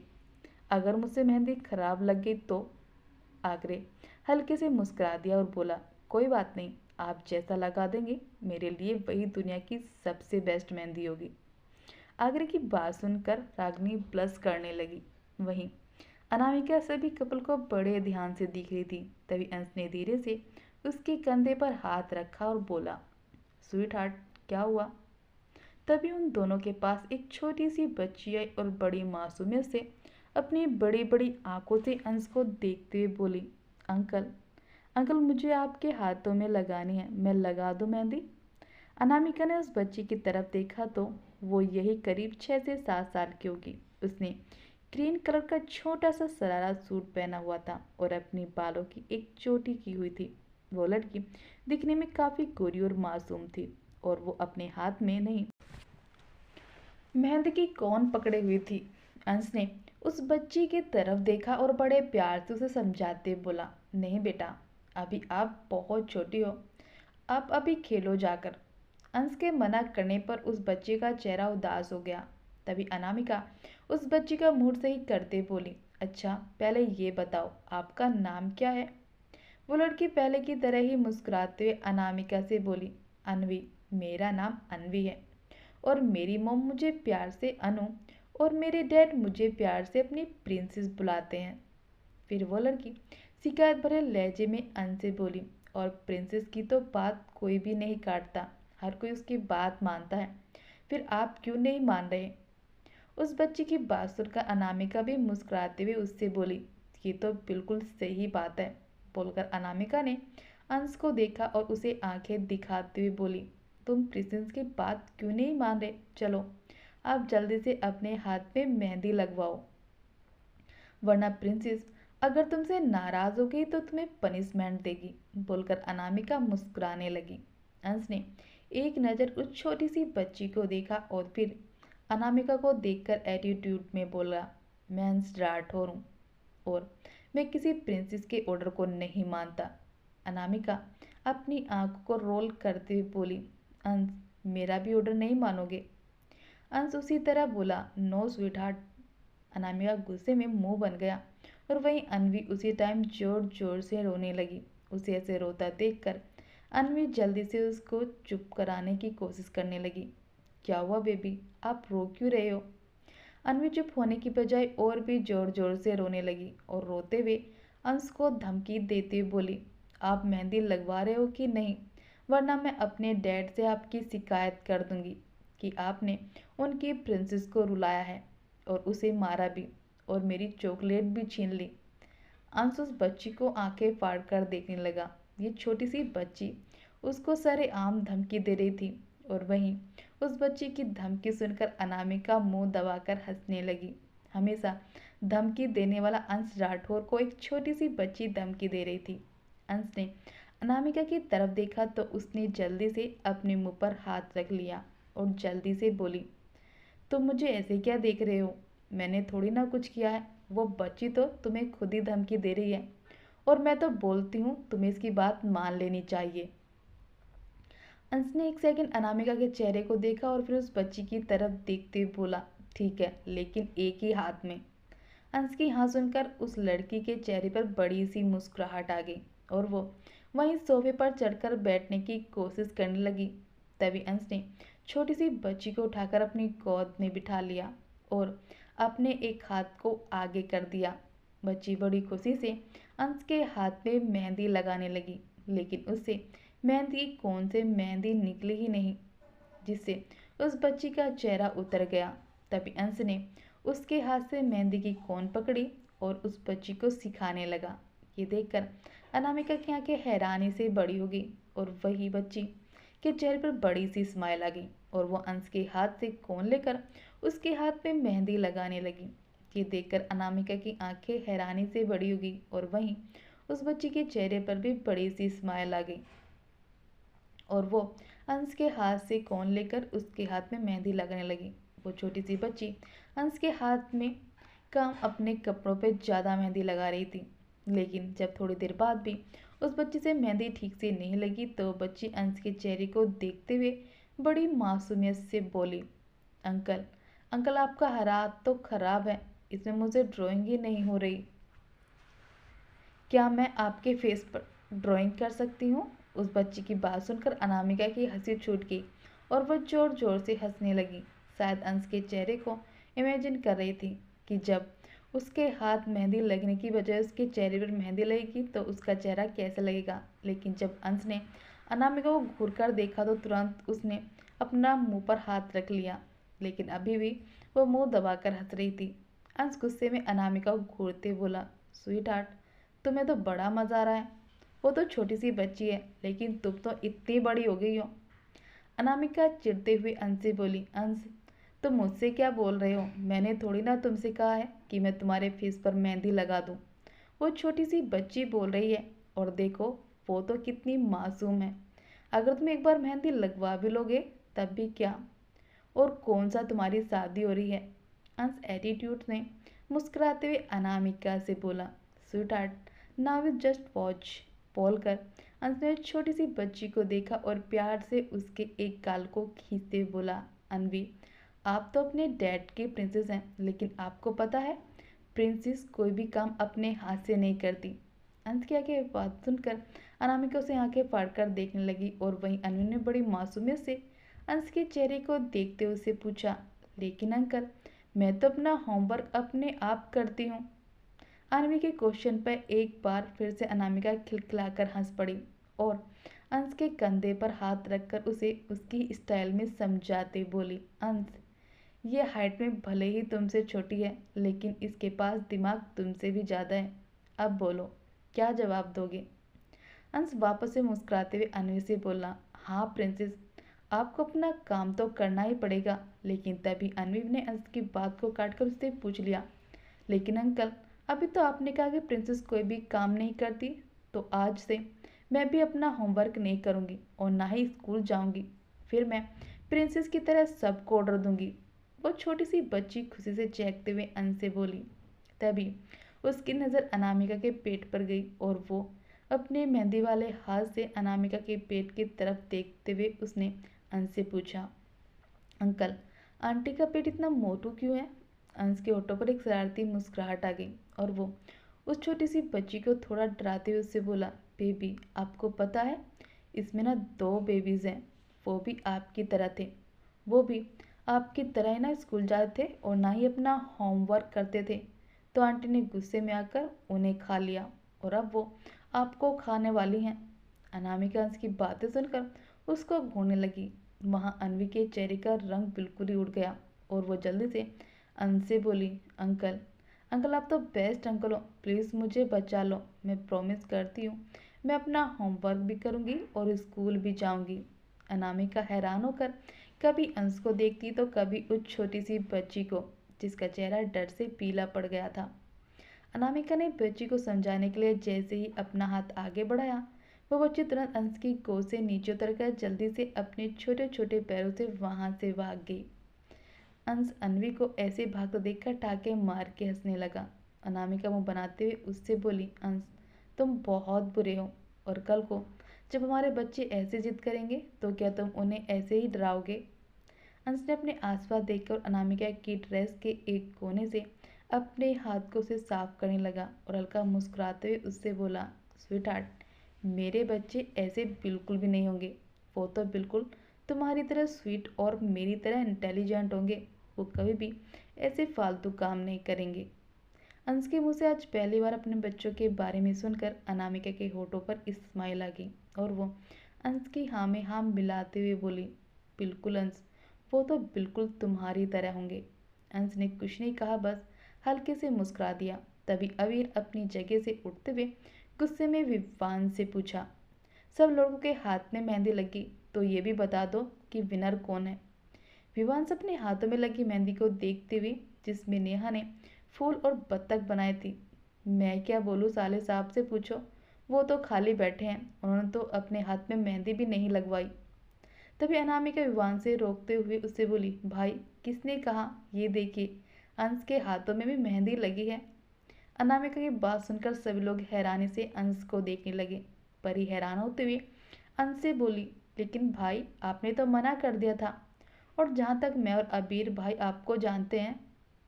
अगर मुझसे मेहंदी खराब लग गई तो? आगरे हल्के से मुस्कुरा दिया और बोला, कोई बात नहीं, आप जैसा लगा देंगे मेरे लिए वही दुनिया की सबसे बेस्ट मेहंदी होगी। आगरे की बात सुनकर रागिनी ब्लश करने लगी। वहीं अनामिका सभी कपल को बड़े ध्यान से देख रही थी। तभी अंश ने धीरे से उसके कंधे पर हाथ रखा और बोला, स्वीट हार्ट, क्या हुआ? तभी उन दोनों के पास एक छोटी सी बच्ची आई और बड़ी मासूमियत से अपनी बड़ी बड़ी आंखों से अंश को देखते हुए बोली, अंकल, अंकल मुझे आपके हाथों में लगानी है, मैं लगा दूं मेहंदी? अनामिका ने उस बच्ची की तरफ देखा तो वो यही करीब 6 से 7 साल की होगी। उसने ग्रीन कलर का छोटा सा शरारा सूट पहना हुआ था और अपनी बालों की एक चोटी की हुई थी। वो लड़की दिखने में काफ़ी गोरी और मासूम थी और वो अपने हाथ में नहीं मेहंदी की कौन पकड़े हुई थी। अंश ने उस बच्ची की तरफ देखा और बड़े प्यार से उसे समझाते बोला, नहीं बेटा, अभी आप बहुत छोटी हो, आप अभी खेलो जाकर। अंश के मना करने पर उस बच्चे का चेहरा उदास हो गया। तभी अनामिका उस बच्ची का मूड सही करते बोली, अच्छा पहले ये बताओ आपका नाम क्या है? वो लड़की पहले की तरह ही मुस्कुराते हुए अनामिका से बोली, अनवी, मेरा नाम अनवी है और मेरी मॉम मुझे प्यार से अनु और मेरे डैड मुझे प्यार से अपनी प्रिंसेस बुलाते हैं। फिर वो लड़की शिकायत भरे लहजे में अन से बोली, और प्रिंसेस की तो बात कोई भी नहीं काटता, हर कोई उसकी बात मानता है, फिर आप क्यों नहीं मान रहे? उस बच्ची की बात सुनकर अनामिका भी मुस्कुराते हुए उससे बोली, ये तो बिल्कुल सही बात है। बोलकर अनामिका ने अंश को देखा और उसे आंखें दिखाते हुए बोली, तुम प्रिंसेस की बात क्यों नहीं मान रहे? चलो आप जल्दी से अपने हाथ में मेहंदी लगवाओ, वरना प्रिंसेस अगर तुमसे नाराज हो गई तो तुम्हें पनिशमेंट देगी। बोलकर अनामिका मुस्कुराने लगी। अंश ने एक नज़र उस छोटी सी बच्ची को देखा और फिर अनामिका को देखकर एटीट्यूड में बोला, मैं अंश राठौर हूँ और मैं किसी प्रिंसेस के ऑर्डर को नहीं मानता। अनामिका अपनी आंखों को रोल करते हुए बोली, अंश, मेरा भी ऑर्डर नहीं मानोगे? अंश उसी तरह बोला, नो स्वीट हार्ट। अनामिका गुस्से में मुंह बन गया और वहीं अनवी उसी टाइम जोर जोर से रोने लगी। उसे ऐसे रोता देखकर अनवी जल्दी से उसको चुप कराने की कोशिश करने लगी। क्या हुआ बेबी, आप रो क्यों रहे हो? अनवी चुप होने की बजाय और भी जोर जोर से रोने लगी और रोते हुए अंश को धमकी देते हुए बोली, आप मेहंदी लगवा रहे हो कि नहीं, वरना मैं अपने डैड से आपकी शिकायत कर दूंगी कि आपने उनकी प्रिंसेस को रुलाया है और उसे मारा भी और मेरी चॉकलेट भी छीन ली। अंश उस बच्ची को आंखें फाड़ कर देखने लगा। ये छोटी सी बच्ची उसको सरेआम धमकी दे रही थी और वहीं उस बच्ची की धमकी सुनकर अनामिका मुंह दबाकर हंसने लगी। हमेशा धमकी देने वाला अंश राठौर को एक छोटी सी बच्ची धमकी दे रही थी। अंश ने अनामिका की तरफ देखा तो उसने जल्दी से अपने मुंह पर हाथ रख लिया और जल्दी से बोली, तुम मुझे ऐसे क्या देख रहे हो? मैंने थोड़ी ना कुछ किया है, वो बच्ची तो तुम्हें खुद ही धमकी दे रही है और मैं तो बोलती हूँ तुम्हें इसकी बात मान लेनी चाहिए। अंश ने एक सेकंड अनामिका के चेहरे को देखा और फिर उस बच्ची की तरफ देखते हुए बोला, ठीक है, लेकिन एक ही हाथ में। अंश की हाँ सुनकर उस लड़की के चेहरे पर बड़ी सी मुस्कुराहट आ गई और वो वहीं सोफे पर चढ़कर बैठने की कोशिश करने लगी। तभी अंश ने छोटी सी बच्ची को उठाकर अपनी गोद में बिठा लिया और अपने एक हाथ को आगे कर दिया। बच्ची बड़ी खुशी से अंश के हाथ में मेहंदी लगाने लगी, लेकिन उससे मेहंदी कौन से मेहंदी निकली ही नहीं, जिससे उस बच्ची का चेहरा उतर गया। तभी अंश ने उसके हाथ से मेहंदी की कोन पकड़ी और उस बच्ची को सिखाने लगा। ये देखकर अनामिका की आंखें हैरानी से बड़ी हो गई और वही बच्ची के चेहरे पर बड़ी सी स्माइल आ गई और वो अंश के हाथ से कोन लेकर उसके हाथ में मेहंदी लगाने लगी। ये देखकर अनामिका की आंखें हैरानी से बड़ी हो गई और वहीं उस बच्ची के चेहरे पर भी बड़ी सी स्माइल आ गई और वो अंश के हाथ से कोन लेकर उसके हाथ में मेहंदी लगाने लगी। वो छोटी सी बच्ची अंश के हाथ में काम अपने कपड़ों पे ज़्यादा मेहंदी लगा रही थी, लेकिन जब थोड़ी देर बाद भी उस बच्ची से मेहंदी ठीक से नहीं लगी तो बच्ची अंश के चेहरे को देखते हुए बड़ी मासूमियत से बोली, अंकल अंकल आपका हाथ तो खराब है, इसमें मुझे ड्राइंग ही नहीं हो रही। क्या मैं आपके फेस पर ड्राइंग कर सकती हूँ? उस बच्ची की बात सुनकर अनामिका की हंसी छूट गई और वह जोर जोर से हंसने लगी। शायद अंश के चेहरे को इमेजिन कर रही थी कि जब उसके हाथ मेहंदी लगने की बजाय उसके चेहरे पर मेहंदी लगेगी तो उसका चेहरा कैसा लगेगा। लेकिन जब अंश ने अनामिका को घूर कर देखा तो तुरंत उसने अपना मुंह पर हाथ रख लिया, लेकिन अभी भी वो मुंह दबाकर हंस रही थी। अंश गुस्से में अनामिका को घूरते बोला, स्वीट हार्ट, तुम्हें तो बड़ा मज़ा आ रहा है। वो तो छोटी सी बच्ची है, लेकिन तुम तो इतनी बड़ी हो गई हो। अनामिका चिढ़ते हुए अंश से बोली, अंश तुम मुझसे क्या बोल रहे हो? मैंने थोड़ी ना तुमसे कहा है कि मैं तुम्हारे फेस पर मेहंदी लगा दूँ। वो छोटी सी बच्ची बोल रही है, और देखो वो तो कितनी मासूम है। अगर तुम एक बार मेहंदी लगवा भी लोगे तब भी क्या, और कौन सा तुम्हारी शादी हो रही है। अंश एटीट्यूड ने मुस्कुराते हुए अनामिका से बोला, sweet heart now is just watch. बोलकर अंश ने छोटी सी बच्ची को देखा और प्यार से उसके एक गाल को खींचते हुए बोला, अनवी आप तो अपने डैड की प्रिंसेस हैं, लेकिन आपको पता है प्रिंसेस कोई भी काम अपने हाथ से नहीं करती। अंश की आगे बात सुनकर अनामिका उसे आंखें फाड़कर देखने लगी और वहीं अनवी ने बड़ी मासूमियत से अंश के चेहरे को देखते हुए उससे पूछा, लेकिन अंकल मैं तो अपना होमवर्क अपने आप करती हूँ। अनवी के क्वेश्चन पर एक बार फिर से अनामिका खिलखिलाकर हंस पड़ी और अंश के कंधे पर हाथ रखकर उसे उसकी स्टाइल में समझाते बोली, अंश ये हाइट में भले ही तुमसे छोटी है, लेकिन इसके पास दिमाग तुमसे भी ज़्यादा है। अब बोलो क्या जवाब दोगे? अंश वापस से मुस्कुराते हुए अनवी से बोला, हाँ प्रिंसेस, आपको अपना काम तो करना ही पड़ेगा। लेकिन तभी अनवी ने अंश की बात को काटकर उससे पूछ लिया, लेकिन अंकल अभी तो आपने कहा कि प्रिंसेस कोई भी काम नहीं करती, तो आज से मैं भी अपना होमवर्क नहीं करूँगी और ना ही स्कूल जाऊँगी। फिर मैं प्रिंसेस की तरह सबको ऑर्डर दूंगी। वो छोटी सी बच्ची खुशी से चहकते हुए अंश से बोली। तभी उसकी नज़र अनामिका के पेट पर गई और वो अपने मेहंदी वाले हाथ से अनामिका के पेट की तरफ देखते हुए उसने अंश से पूछा, अंकल आंटी का पेट इतना मोटू क्यों है? अंश के होठों पर एक शरारती मुस्कुराहट आ गई और वो उस छोटी सी बच्ची को थोड़ा डराते हुए उससे बोला, बेबी आपको पता है इसमें ना दो बेबीज़ हैं, वो भी आपकी तरह थे। वो भी आपकी तरह ही ना स्कूल जाते थे और ना ही अपना होमवर्क करते थे, तो आंटी ने गुस्से में आकर उन्हें खा लिया और अब वो आपको खाने वाली हैं। अनामिका अंश की बातें सुनकर उसको घूरने लगी। वहाँ अनवी के चेहरे का रंग बिल्कुल ही उड़ गया और वो जल्दी से अंश से बोली, अंकल अंकल आप तो बेस्ट अंकल हो, प्लीज़ मुझे बचा लो। मैं प्रॉमिस करती हूँ मैं अपना होमवर्क भी करूँगी और स्कूल भी जाऊँगी। अनामिका हैरान होकर कभी अंश को देखती तो कभी उस छोटी सी बच्ची को, जिसका चेहरा डर से पीला पड़ गया था। अनामिका ने बच्ची को समझाने के लिए जैसे ही अपना हाथ आगे बढ़ाया, वो बच्ची तुरंत अंश की गोद से नीचे उतरकर जल्दी से अपने छोटे छोटे पैरों से वहां से भाग गई। अंश अनवी को ऐसे भागते देखकर ठाके मार के हंसने लगा। अनामिका मुंह बनाते हुए उससे बोली, अंश तुम बहुत बुरे हो, और कल को जब हमारे बच्चे ऐसे जिद करेंगे तो क्या तुम उन्हें ऐसे ही डराओगे? अंश ने अपने आसपास देखकर अनामिका की ड्रेस के एक कोने से अपने हाथ को उसे साफ करने लगा और हल्का मुस्कुराते हुए उससे बोला, स्वीट हार्ट मेरे बच्चे ऐसे बिल्कुल भी नहीं होंगे। वो तो बिल्कुल तुम्हारी तरह स्वीट और मेरी तरह इंटेलिजेंट होंगे। वो कभी भी ऐसे फालतू काम नहीं करेंगे। अंश के मुंह से आज पहली बार अपने बच्चों के बारे में सुनकर अनामिका के होठों पर स्माइल आ गई और वो अंश की हाँ में हाँ मिलाते हुए बोली, बिल्कुल अंश, वो तो बिल्कुल तुम्हारी तरह होंगे। अंश ने कुछ नहीं कहा, बस हल्के से मुस्कुरा दिया। तभी अवीर अपनी जगह से उठते हुए गुस्से में विवान से पूछा, सब लोगों के हाथ में मेहंदी लगी, तो ये भी बता दो कि विनर कौन है? विवांश अपने हाथों में लगी मेहंदी को देखते हुए, जिसमें नेहा ने फूल और बत्तख बनाए थी। मैं क्या बोलूँ, साले साहब से पूछो, वो तो खाली बैठे हैं, उन्होंने तो अपने हाथ में मेहंदी भी नहीं लगवाई। तभी अनामिका विवान से रोकते हुए उससे बोली, भाई किसने कहा? ये देखिए अंश के हाथों में भी मेहंदी लगी है। अनामिका की बात सुनकर सभी लोग हैरानी से अंश को देखने लगे। परी हैरान होते हुए अंश से बोली, लेकिन भाई आपने तो मना कर दिया था, और जहाँ तक मैं और अबीर भाई आपको जानते हैं,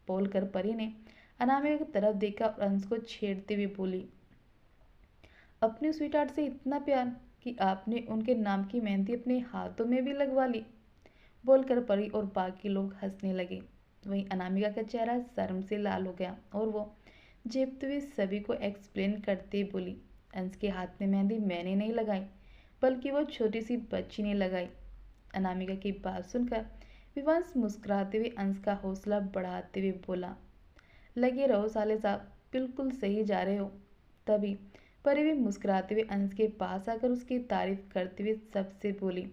बोलकर परी ने अनामिका की तरफ देखा और अंश को छेड़ते हुए बोली, अपने स्वीटहार्ट से इतना प्यार कि आपने उनके नाम की मेहंदी अपने हाथों में भी लगवा ली। बोलकर परी और बाकी लोग हंसने लगे। वहीं अनामिका का चेहरा शर्म से लाल हो गया और वो झेपते हुए सभी को एक्सप्लेन करते बोली, अंश के हाथ में मेहंदी मैंने नहीं लगाई, बल्कि वो छोटी सी बच्ची ने लगाई। अनामिका की बात सुनकर विवांश मुस्कुराते हुए अंश का हौसला बढ़ाते हुए बोला, लगे रहो साले साहब, बिल्कुल सही जा रहे हो। तभी परी भी मुस्कुराते हुए अंश के पास आकर उसकी तारीफ करते हुए सबसे बोली,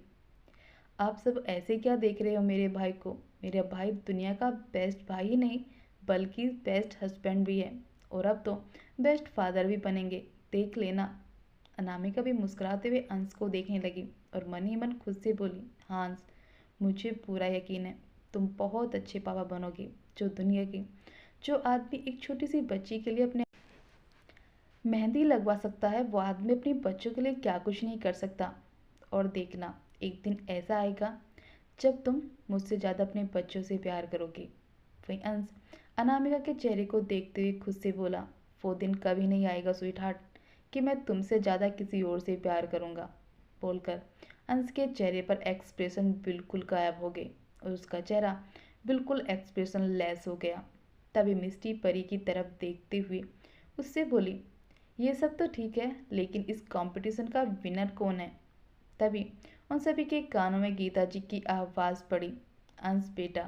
आप सब ऐसे क्या देख रहे हो मेरे भाई को? मेरा भाई दुनिया का बेस्ट भाई ही नहीं, बल्कि बेस्ट हस्बैंड भी है, और अब तो बेस्ट फादर भी बनेंगे, देख लेना। अनामिका भी मुस्कुराते हुए अंश को देखने लगी और मन ही मन खुद से बोली, हाँ अंश, मुझे पूरा यकीन है तुम बहुत अच्छे पापा बनोगे। जो आदमी एक छोटी सी बच्ची के लिए अपने मेहंदी लगवा सकता है, वो आदमी अपने बच्चों के लिए क्या कुछ नहीं कर सकता। और देखना, एक दिन ऐसा आएगा जब तुम मुझसे ज़्यादा अपने बच्चों से प्यार करोगे। वहीं अंश अनामिका के चेहरे को देखते हुए खुद से बोला, वो दिन कभी नहीं आएगा स्वीटहार्ट कि मैं तुमसे ज़्यादा किसी और से प्यार करूँगा। बोलकर अंश के चेहरे पर एक्सप्रेशन बिल्कुल गायब हो गए और उसका चेहरा बिल्कुल एक्सप्रेशन लेस हो गया। तभी मिस्टी परी की तरफ देखते हुए उससे बोली, ये सब तो ठीक है, लेकिन इस कंपटीशन का विनर कौन है? तभी उन सभी के कानों में गीता जी की आवाज़ पड़ी, अंश बेटा।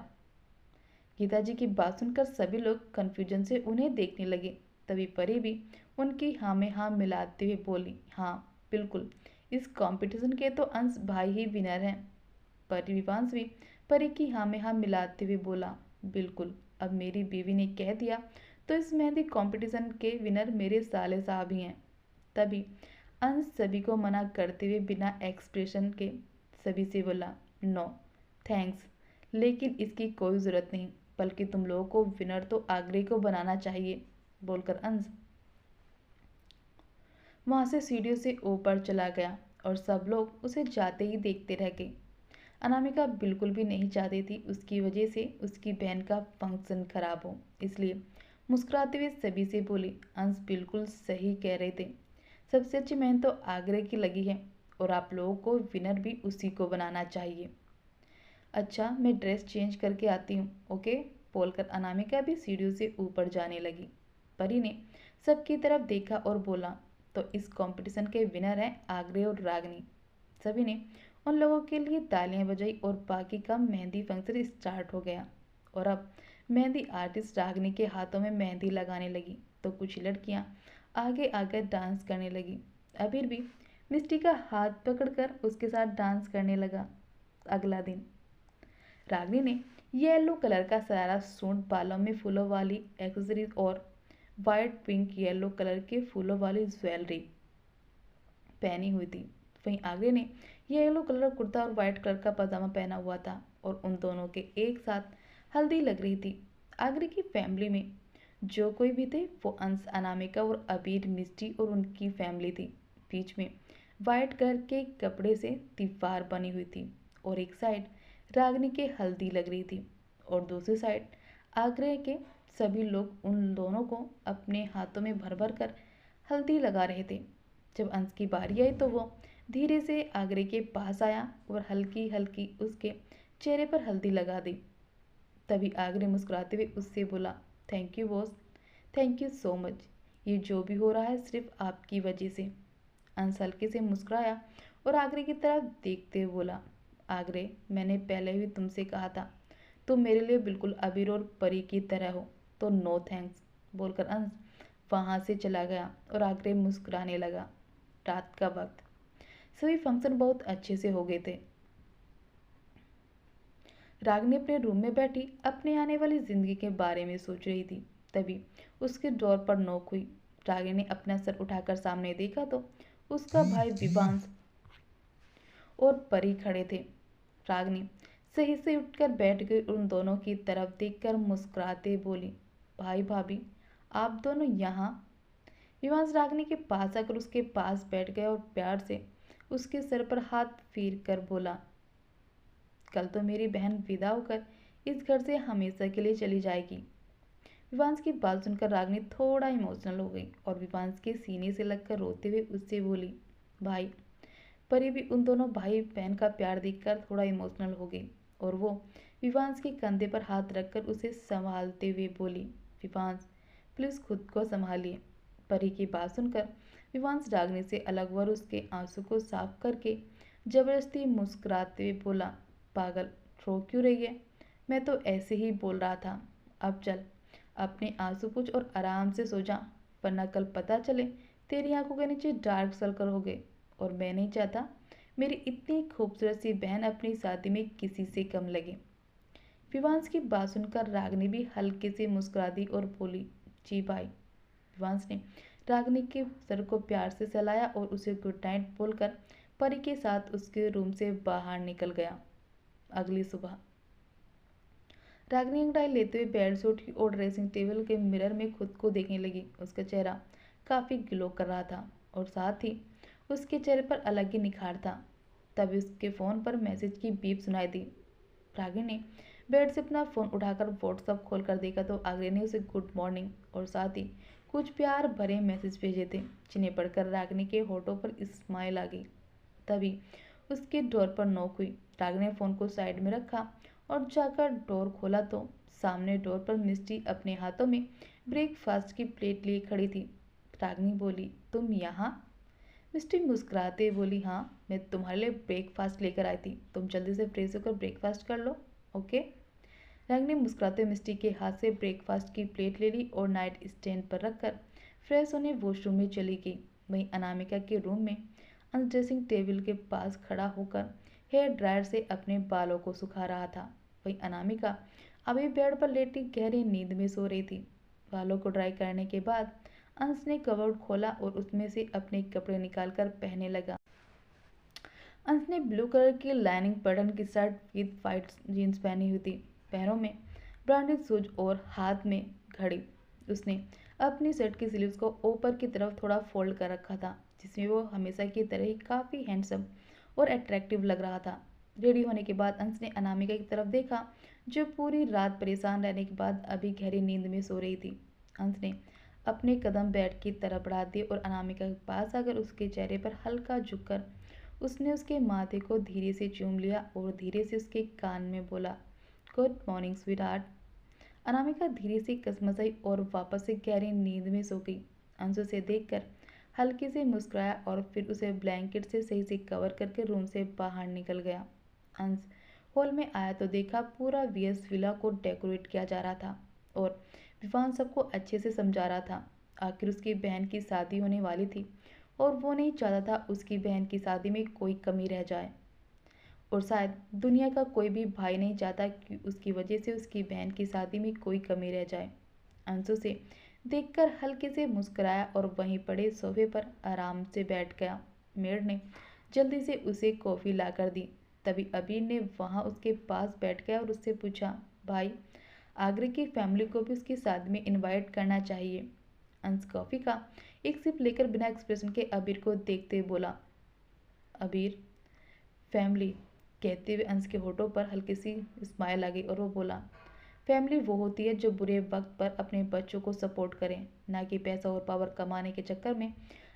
गीता जी की बात सुनकर सभी लोग कन्फ्यूजन से उन्हें देखने लगे। तभी परी भी उनकी हाँ में हाँ मिलाते हुए बोली, हाँ बिल्कुल, इस कंपटीशन के तो अंश भाई ही विनर हैं। परी विवांश भी परी की हाँ में हाँ मिलाते हुए बोला, बिल्कुल, अब मेरी बीवी ने कह दिया तो इस मेहंदी कंपटीशन के विनर मेरे साले साहब ही हैं। तभी अंश सभी को मना करते हुए बिना एक्सप्रेशन के सभी से बोला, नो थैंक्स, लेकिन इसकी कोई ज़रूरत नहीं, बल्कि तुम लोगों को विनर तो आगरे को बनाना चाहिए। बोलकर अंश वहाँ से सीढ़ियों से ऊपर चला गया और सब लोग उसे जाते ही देखते रह गए। अनामिका बिल्कुल भी नहीं चाहती थी उसकी वजह से उसकी बहन का फंक्शन खराब हो, इसलिए मुस्कुराते हुए सभी से बोली, अंश बिल्कुल सही कह रहे थे, सबसे अच्छी मेहनत तो आगरे की लगी है और आप लोगों को विनर भी उसी को बनाना चाहिए। अच्छा, मैं ड्रेस चेंज करके आती हूँ, ओके? बोलकर अनामिका भी सीढ़ियों से ऊपर जाने लगी। परी ने सबकी तरफ देखा और बोला, तो इस कंपटीशन के विनर हैं आगरे और रागनी। सभी ने उन लोगों के लिए तालियां बजाई और बाकी का मेहंदी फंक्शन स्टार्ट हो गया। और अब मेहंदी आर्टिस्ट रागनी के हाथों में मेहंदी लगाने लगी तो कुछ लड़कियां आगे आकर डांस करने लगी। अबीर भी मिस्टी का हाथ पकड़कर उसके साथ डांस करने लगा। अगला दिन रागनी ने येलो कलर का सारा सूट, बालों में फूलों वाली एक्सेसरीज और वाइट पिंक येलो कलर के फूलों वाली ज्वेलरी पहनी हुई थी। वहीं आगरे ने येलो कलर का कुर्ता और वाइट कलर का पजामा पहना हुआ था और उन दोनों के एक साथ हल्दी लग रही थी। आगरे की फैमिली में जो कोई भी थे वो अंश, अनामिका और अबीर, मिस्टी और उनकी फैमिली थी। बीच में वाइट कलर के कपड़े से दीवार बनी हुई थी और एक साइड रागनी के हल्दी लग रही थी और दूसरी साइड आगरे के सभी लोग उन दोनों को अपने हाथों में भर भर कर हल्दी लगा रहे थे। जब अंश की बारी आई तो वो धीरे से आगरे के पास आया और हल्की हल्की उसके चेहरे पर हल्दी लगा दी। तभी आगरे मुस्कुराते हुए उससे बोला, thank you boss, thank you so much, ये जो भी हो रहा है सिर्फ आपकी वजह से। अंश हल्के से मुस्कुराया और आगरे की तरफ देखते हुए बोला, आगरे, मैंने पहले भी तुमसे कहा था तुम मेरे लिए बिल्कुल अबीर और परी की तरह हो, तो नो थैंक्स। बोलकर अंश वहाँ से चला गया और आगरे मुस्कुराने लगा। रात का वक्त, सभी फंक्शन बहुत अच्छे से हो गए थे। रागनी अपने रूम में बैठी अपने आने वाली जिंदगी के बारे में सोच रही थी। तभी उसके डोर पर नॉक हुई। रागनी ने अपना सर उठाकर सामने देखा तो उसका भाई विवांश और परी खड़े थे। रागनी सही से उठकर बैठ गई, उन दोनों की तरफ देखकर मुस्कुराते बोली, भाई भाभी आप दोनों यहाँ? विवांश रागनी के पास आकर उसके पास बैठ गया और प्यार से उसके सर पर हाथ फेर कर बोला, कल तो मेरी बहन विदा होकर इस घर से हमेशा के लिए चली जाएगी। विवांश की बात सुनकर रागिनी थोड़ा इमोशनल हो गई और विवांश के सीने से लगकर रोते हुए उससे बोली, भाई। परी भी उन दोनों भाई बहन का प्यार देखकर थोड़ा इमोशनल हो गई और वो विवांश के कंधे पर हाथ रखकर उसे संभालते हुए बोली, विवांश प्लीज खुद को संभालिए। परी की बात सुनकर विवांश रागिनी से अलग हुआ और उसके आंसू को साफ करके जबरदस्ती मुस्कुराते हुए बोला, पागल रो क्यों रही है, मैं तो ऐसे ही बोल रहा था। अब चल अपने आंसू पोंछ और आराम से सो जा, वरना कल पता चले तेरी आंखों के नीचे डार्क सर्कल हो गए और मैं नहीं चाहता मेरी इतनी खूबसूरत सी बहन अपनी शादी में किसी से कम लगे। विवांश की बात सुनकर रागिनी भी हल्के से मुस्कुरा दी और बोली, जी भाई। विवांश ने रागिनी के सर को प्यार से सहलाया और उसे गुड नाइट बोलकर परी के साथ उसके रूम से बाहर निकल गया। अगली सुबह रागिनी अंगड़ाई लेते हुए बेड से उठी और ड्रेसिंग टेबल के मिरर में खुद को देखने लगी। उसका चेहरा काफ़ी ग्लो कर रहा था और साथ ही उसके चेहरे पर अलग ही निखार था। तभी उसके फ़ोन पर मैसेज की बीप सुनाई दी। रागिनी ने बेड से अपना फ़ोन उठाकर व्हाट्सएप खोलकर देखा तो आगरे ने उसे गुड मॉर्निंग और साथ ही कुछ प्यार भरे मैसेज भेजे थे, जिन्हें पढ़कर रागिनी के होठों पर स्माइल आ गई। तभी उसके डोर पर नॉक हुई। रागिनी ने फ़ोन को साइड में रखा और जाकर डोर खोला तो सामने डोर पर मिस्टी अपने हाथों में ब्रेकफास्ट की प्लेट लिए खड़ी थी। रागिनी बोली, तुम यहाँ? मिस्टी मुस्कुराते बोली, हाँ मैं तुम्हारे लिए ब्रेकफास्ट लेकर आई थी, तुम जल्दी से फ्रेश होकर ब्रेकफास्ट कर लो, ओके। रागिनी मुस्कुराते मिस्टी के हाथ से ब्रेकफास्ट की प्लेट ले ली और नाइट स्टैंड पर रखकर फ्रेश होने वॉशरूम में चली गई। वहीं अनामिका के रूम में ड्रेसिंग टेबल के पास खड़ा होकर हेयर ड्रायर से अपने बालों को सुखा रहा था। वहीं अनामिका अभी बेड पर लेटी गहरी नींद में सो रही थी। बालों को ड्राई करने के बाद अंश ने कबर्ड खोला और उसमें से अपने कपड़े निकालकर पहनने लगा। अंश ने ब्लू कलर की लाइनिंग पैटर्न की शर्ट विद वाइट जीन्स पहनी हुई थी, पैरों में ब्रांडेड शूज और हाथ में घड़ी। उसने अपनी शर्ट की स्लीव्स को ऊपर की तरफ थोड़ा फोल्ड कर रखा था, जिसमें वो हमेशा की तरह ही काफ़ी हैंडसम और अट्रैक्टिव लग रहा था। रेडी होने के बाद अंश ने अनामिका की तरफ देखा, जो पूरी रात परेशान रहने के बाद अभी गहरी नींद में सो रही थी। अंश ने अपने कदम बेड की तरफ बढ़ा दिए और अनामिका के पास आकर उसके चेहरे पर हल्का झुककर उसने उसके माथे को धीरे से चूम लिया और धीरे से उसके कान में बोला, गुड मॉर्निंग स्वीटहार्ट। अनामिका धीरे से कसमसाई और वापस से गहरी नींद में सो गई। अंशु से देखकर हल्के से मुस्कुराया और फिर उसे ब्लैंकेट से सही से कवर करके रूम से बाहर निकल गया। अंश हॉल में आया तो देखा पूरा वीएस विला को डेकोरेट किया जा रहा था और विवान सबको अच्छे से समझा रहा था। आखिर उसकी बहन की शादी होने वाली थी और वो नहीं चाहता था उसकी बहन की शादी में कोई कमी रह जाए, और शायद दुनिया का कोई भी भाई नहीं चाहता कि उसकी वजह से उसकी बहन की शादी में कोई कमी रह जाए। अंशु से देखकर हल्के से मुस्कुराया और वहीं पड़े सोफे पर आराम से बैठ गया। मेड ने जल्दी से उसे कॉफ़ी ला कर दी। तभी अबीर ने वहाँ उसके पास बैठ गया और उससे पूछा, भाई आगरे की फैमिली को भी उसकी शादी में इनवाइट करना चाहिए। अंश कॉफ़ी का एक सिप लेकर बिना एक्सप्रेशन के अबीर को देखते हुए बोला, अबीर फैमिली कहते हुए अंश के होठों पर हल्की सी स्माइल आ गई और वो बोला, फैमिली वो होती है जो बुरे वक्त पर अपने बच्चों को सपोर्ट करे, ना कि पैसा और पावर कमाने के चक्कर में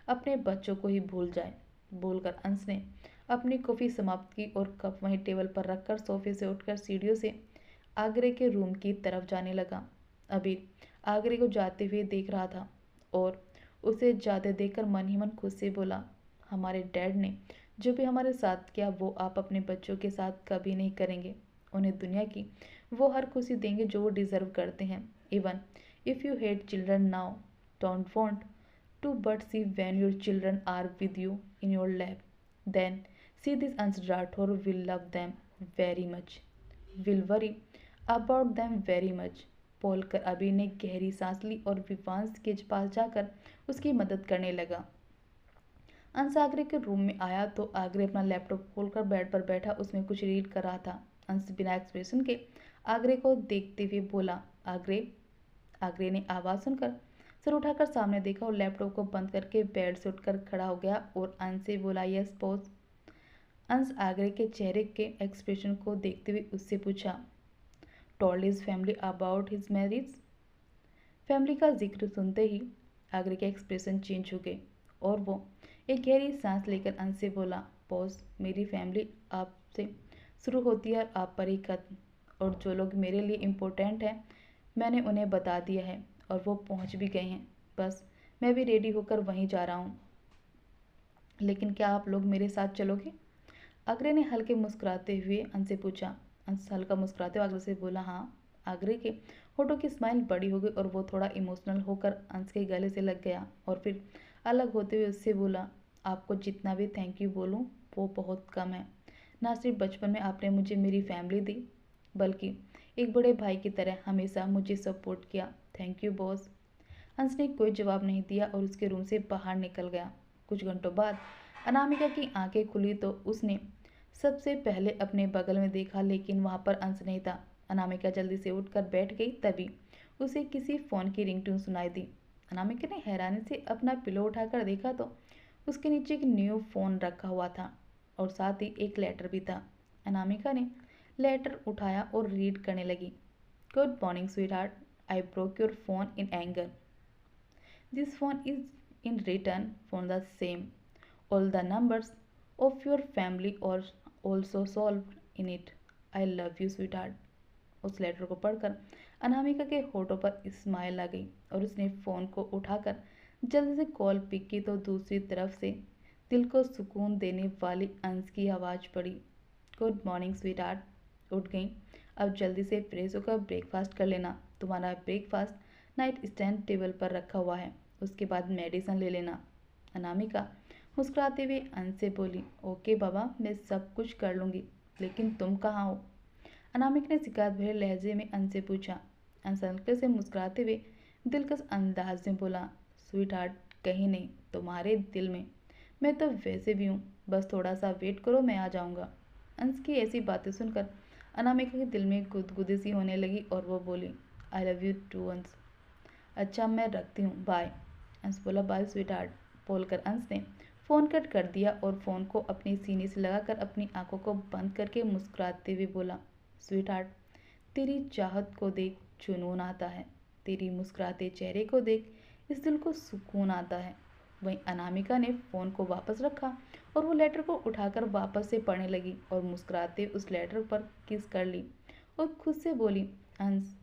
अपने बच्चों को ही भूल जाए। बोलकर अंश ने अपनी कॉफ़ी समाप्त की और कप वहीं टेबल पर रखकर सोफे से उठकर सीढ़ियों से आगरे के रूम की तरफ जाने लगा। अबीर आगरे को जाते हुए देख रहा था और उसे जाते देखकर मन ही मन खुद से बोला, हमारे डैड ने जो भी हमारे साथ किया वो आप अपने बच्चों के साथ कभी नहीं करेंगे। उन्हें दुनिया की वो हर खुशी देंगे जो वो डिज़र्व करते हैं। Even if you hate children now, don't want to but see when your children are with you in your lap, then see this Ansh Rathore will love them very much, will worry about them very much. बोलकर अबीर ने गहरी सांस ली और विवांश के पास जाकर उसकी मदद करने लगा। अंश आगरे के रूम में आया तो आगरे अपना लैपटॉप खोलकर बेड पर बैठा उसमें कुछ रीड कर रहा था। अंश बिना एक्सप्रेशन के आगरे को देखते हुए बोला, आगरे। आगरे ने आवाज़ सुनकर सर उठाकर सामने देखा और लैपटॉप को बंद करके बेड से उठकर खड़ा हो गया और अंश से बोला, यस बॉस। अंश आगरे के चेहरे के एक्सप्रेशन को देखते हुए उससे पूछा, told his family about his marriage? Family का जिक्र सुनते ही आगरे के एक्सप्रेशन चेंज हो गए और वो एक गहरी सांस लेकर अंश से बोला, बॉस, मेरी फैमिली आपसे शुरू होती है और आप पर ही खत्म, और जो लोग मेरे लिए इम्पोर्टेंट हैं मैंने उन्हें बता दिया है और वो पहुंच भी गए हैं। बस मैं भी रेडी होकर वहीं जा रहा हूँ। लेकिन क्या आप लोग मेरे साथ चलोगे? आगरे ने हल्के मुस्कुराते हुए अंश से पूछा। अंश हल्का मुस्कुराते हुए आगरे से बोला, हाँ। आगरे के होठों की स्माइल बड़ी हो गई और वो थोड़ा इमोशनल होकर अंश के गले से लग गया और फिर अलग होते हुए उससे बोला, आपको जितना भी थैंक यू बोलूँ वो बहुत कम है। ना सिर्फ बचपन में आपने मुझे मेरी फैमिली दी, बल्कि एक बड़े भाई की तरह हमेशा मुझे सपोर्ट किया। Thank you boss. हंस ने कोई जवाब नहीं दिया और उसके रूम से बाहर निकल गया। कुछ घंटों बाद अनामिका की आंखें खुली तो उसने सबसे पहले अपने बगल में देखा, लेकिन वहां पर अंश नहीं था। अनामिका जल्दी से उठकर बैठ गई, तभी उसे किसी फोन की रिंगटोन सुनाई दी। अनामिका ने हैरानी से अपना पिलो उठाकर देखा तो उसके नीचे एक न्यू फोन रखा हुआ था और साथ ही एक लेटर भी था। अनामिका ने लेटर उठाया और रीड करने लगी। Good morning sweet heart, I broke your phone in anger. This phone is in return for the same. All the numbers of your family are also solved in it. I love you, sweetheart. उस letter को पढ़कर अनामिका के होठों पर smile आ गई और उसने phone को उठाकर जल्दी से कॉल पिक की तो दूसरी तरफ से दिल को सुकून देने वाली अंश की आवाज़ पड़ी। गुड मॉर्निंग स्वीटहार्ट, उठ गई? अब जल्दी से फ्रेश होकर ब्रेकफास्ट कर लेना। तुम्हारा ब्रेकफास्ट नाइट स्टैंड टेबल पर रखा हुआ है, उसके बाद मेडिसिन ले लेना। अनामिका मुस्कुराते हुए अंश से बोली, ओके बाबा, मैं सब कुछ कर लूँगी, लेकिन तुम कहाँ हो? अनामिका ने शिकायत भरे लहजे में अंश से पूछा। अंश हल्के से मुस्कुराते हुए दिलकश अंदाज में बोला, स्वीट हार्ट, कहीं नहीं, तुम्हारे दिल में। मैं तो वैसे भी हूँ, बस थोड़ा सा वेट करो, मैं आ जाऊँगा। अंश की ऐसी बातें सुनकर अनामिका के दिल में गुदगुदी सी होने लगी और वो बोली, आई लव यू टू अंश। अच्छा, मैं रखती हूँ, बाय। अंश बोला, बाय स्वीट हार्ट। बोलकर अंश ने फ़ोन कट कर दिया और फ़ोन को अपने सीने से लगाकर अपनी आंखों को बंद करके मुस्कुराते हुए बोला, स्वीट हार्ट, तेरी चाहत को देख जुनून आता है, तेरी मुस्कुराते चेहरे को देख इस दिल को सुकून आता है। वहीं अनामिका ने फ़ोन को वापस रखा और वो लेटर को उठाकर वापस से पढ़ने लगी और मुस्कुराते उस लेटर पर किस कर ली और खुद से बोली, अंश,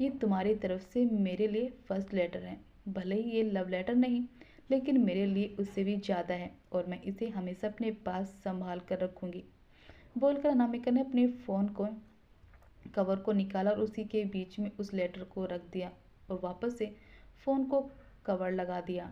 ये तुम्हारी तरफ से मेरे लिए फर्स्ट लेटर है। भले ही ये लव लेटर नहीं, लेकिन मेरे लिए उससे भी ज़्यादा है और मैं इसे हमेशा अपने पास संभाल कर रखूँगी। बोलकर अनामिका ने अपने फ़ोन को कवर को निकाला और उसी के बीच में उस लेटर को रख दिया और वापस से फ़ोन को कवर लगा दिया।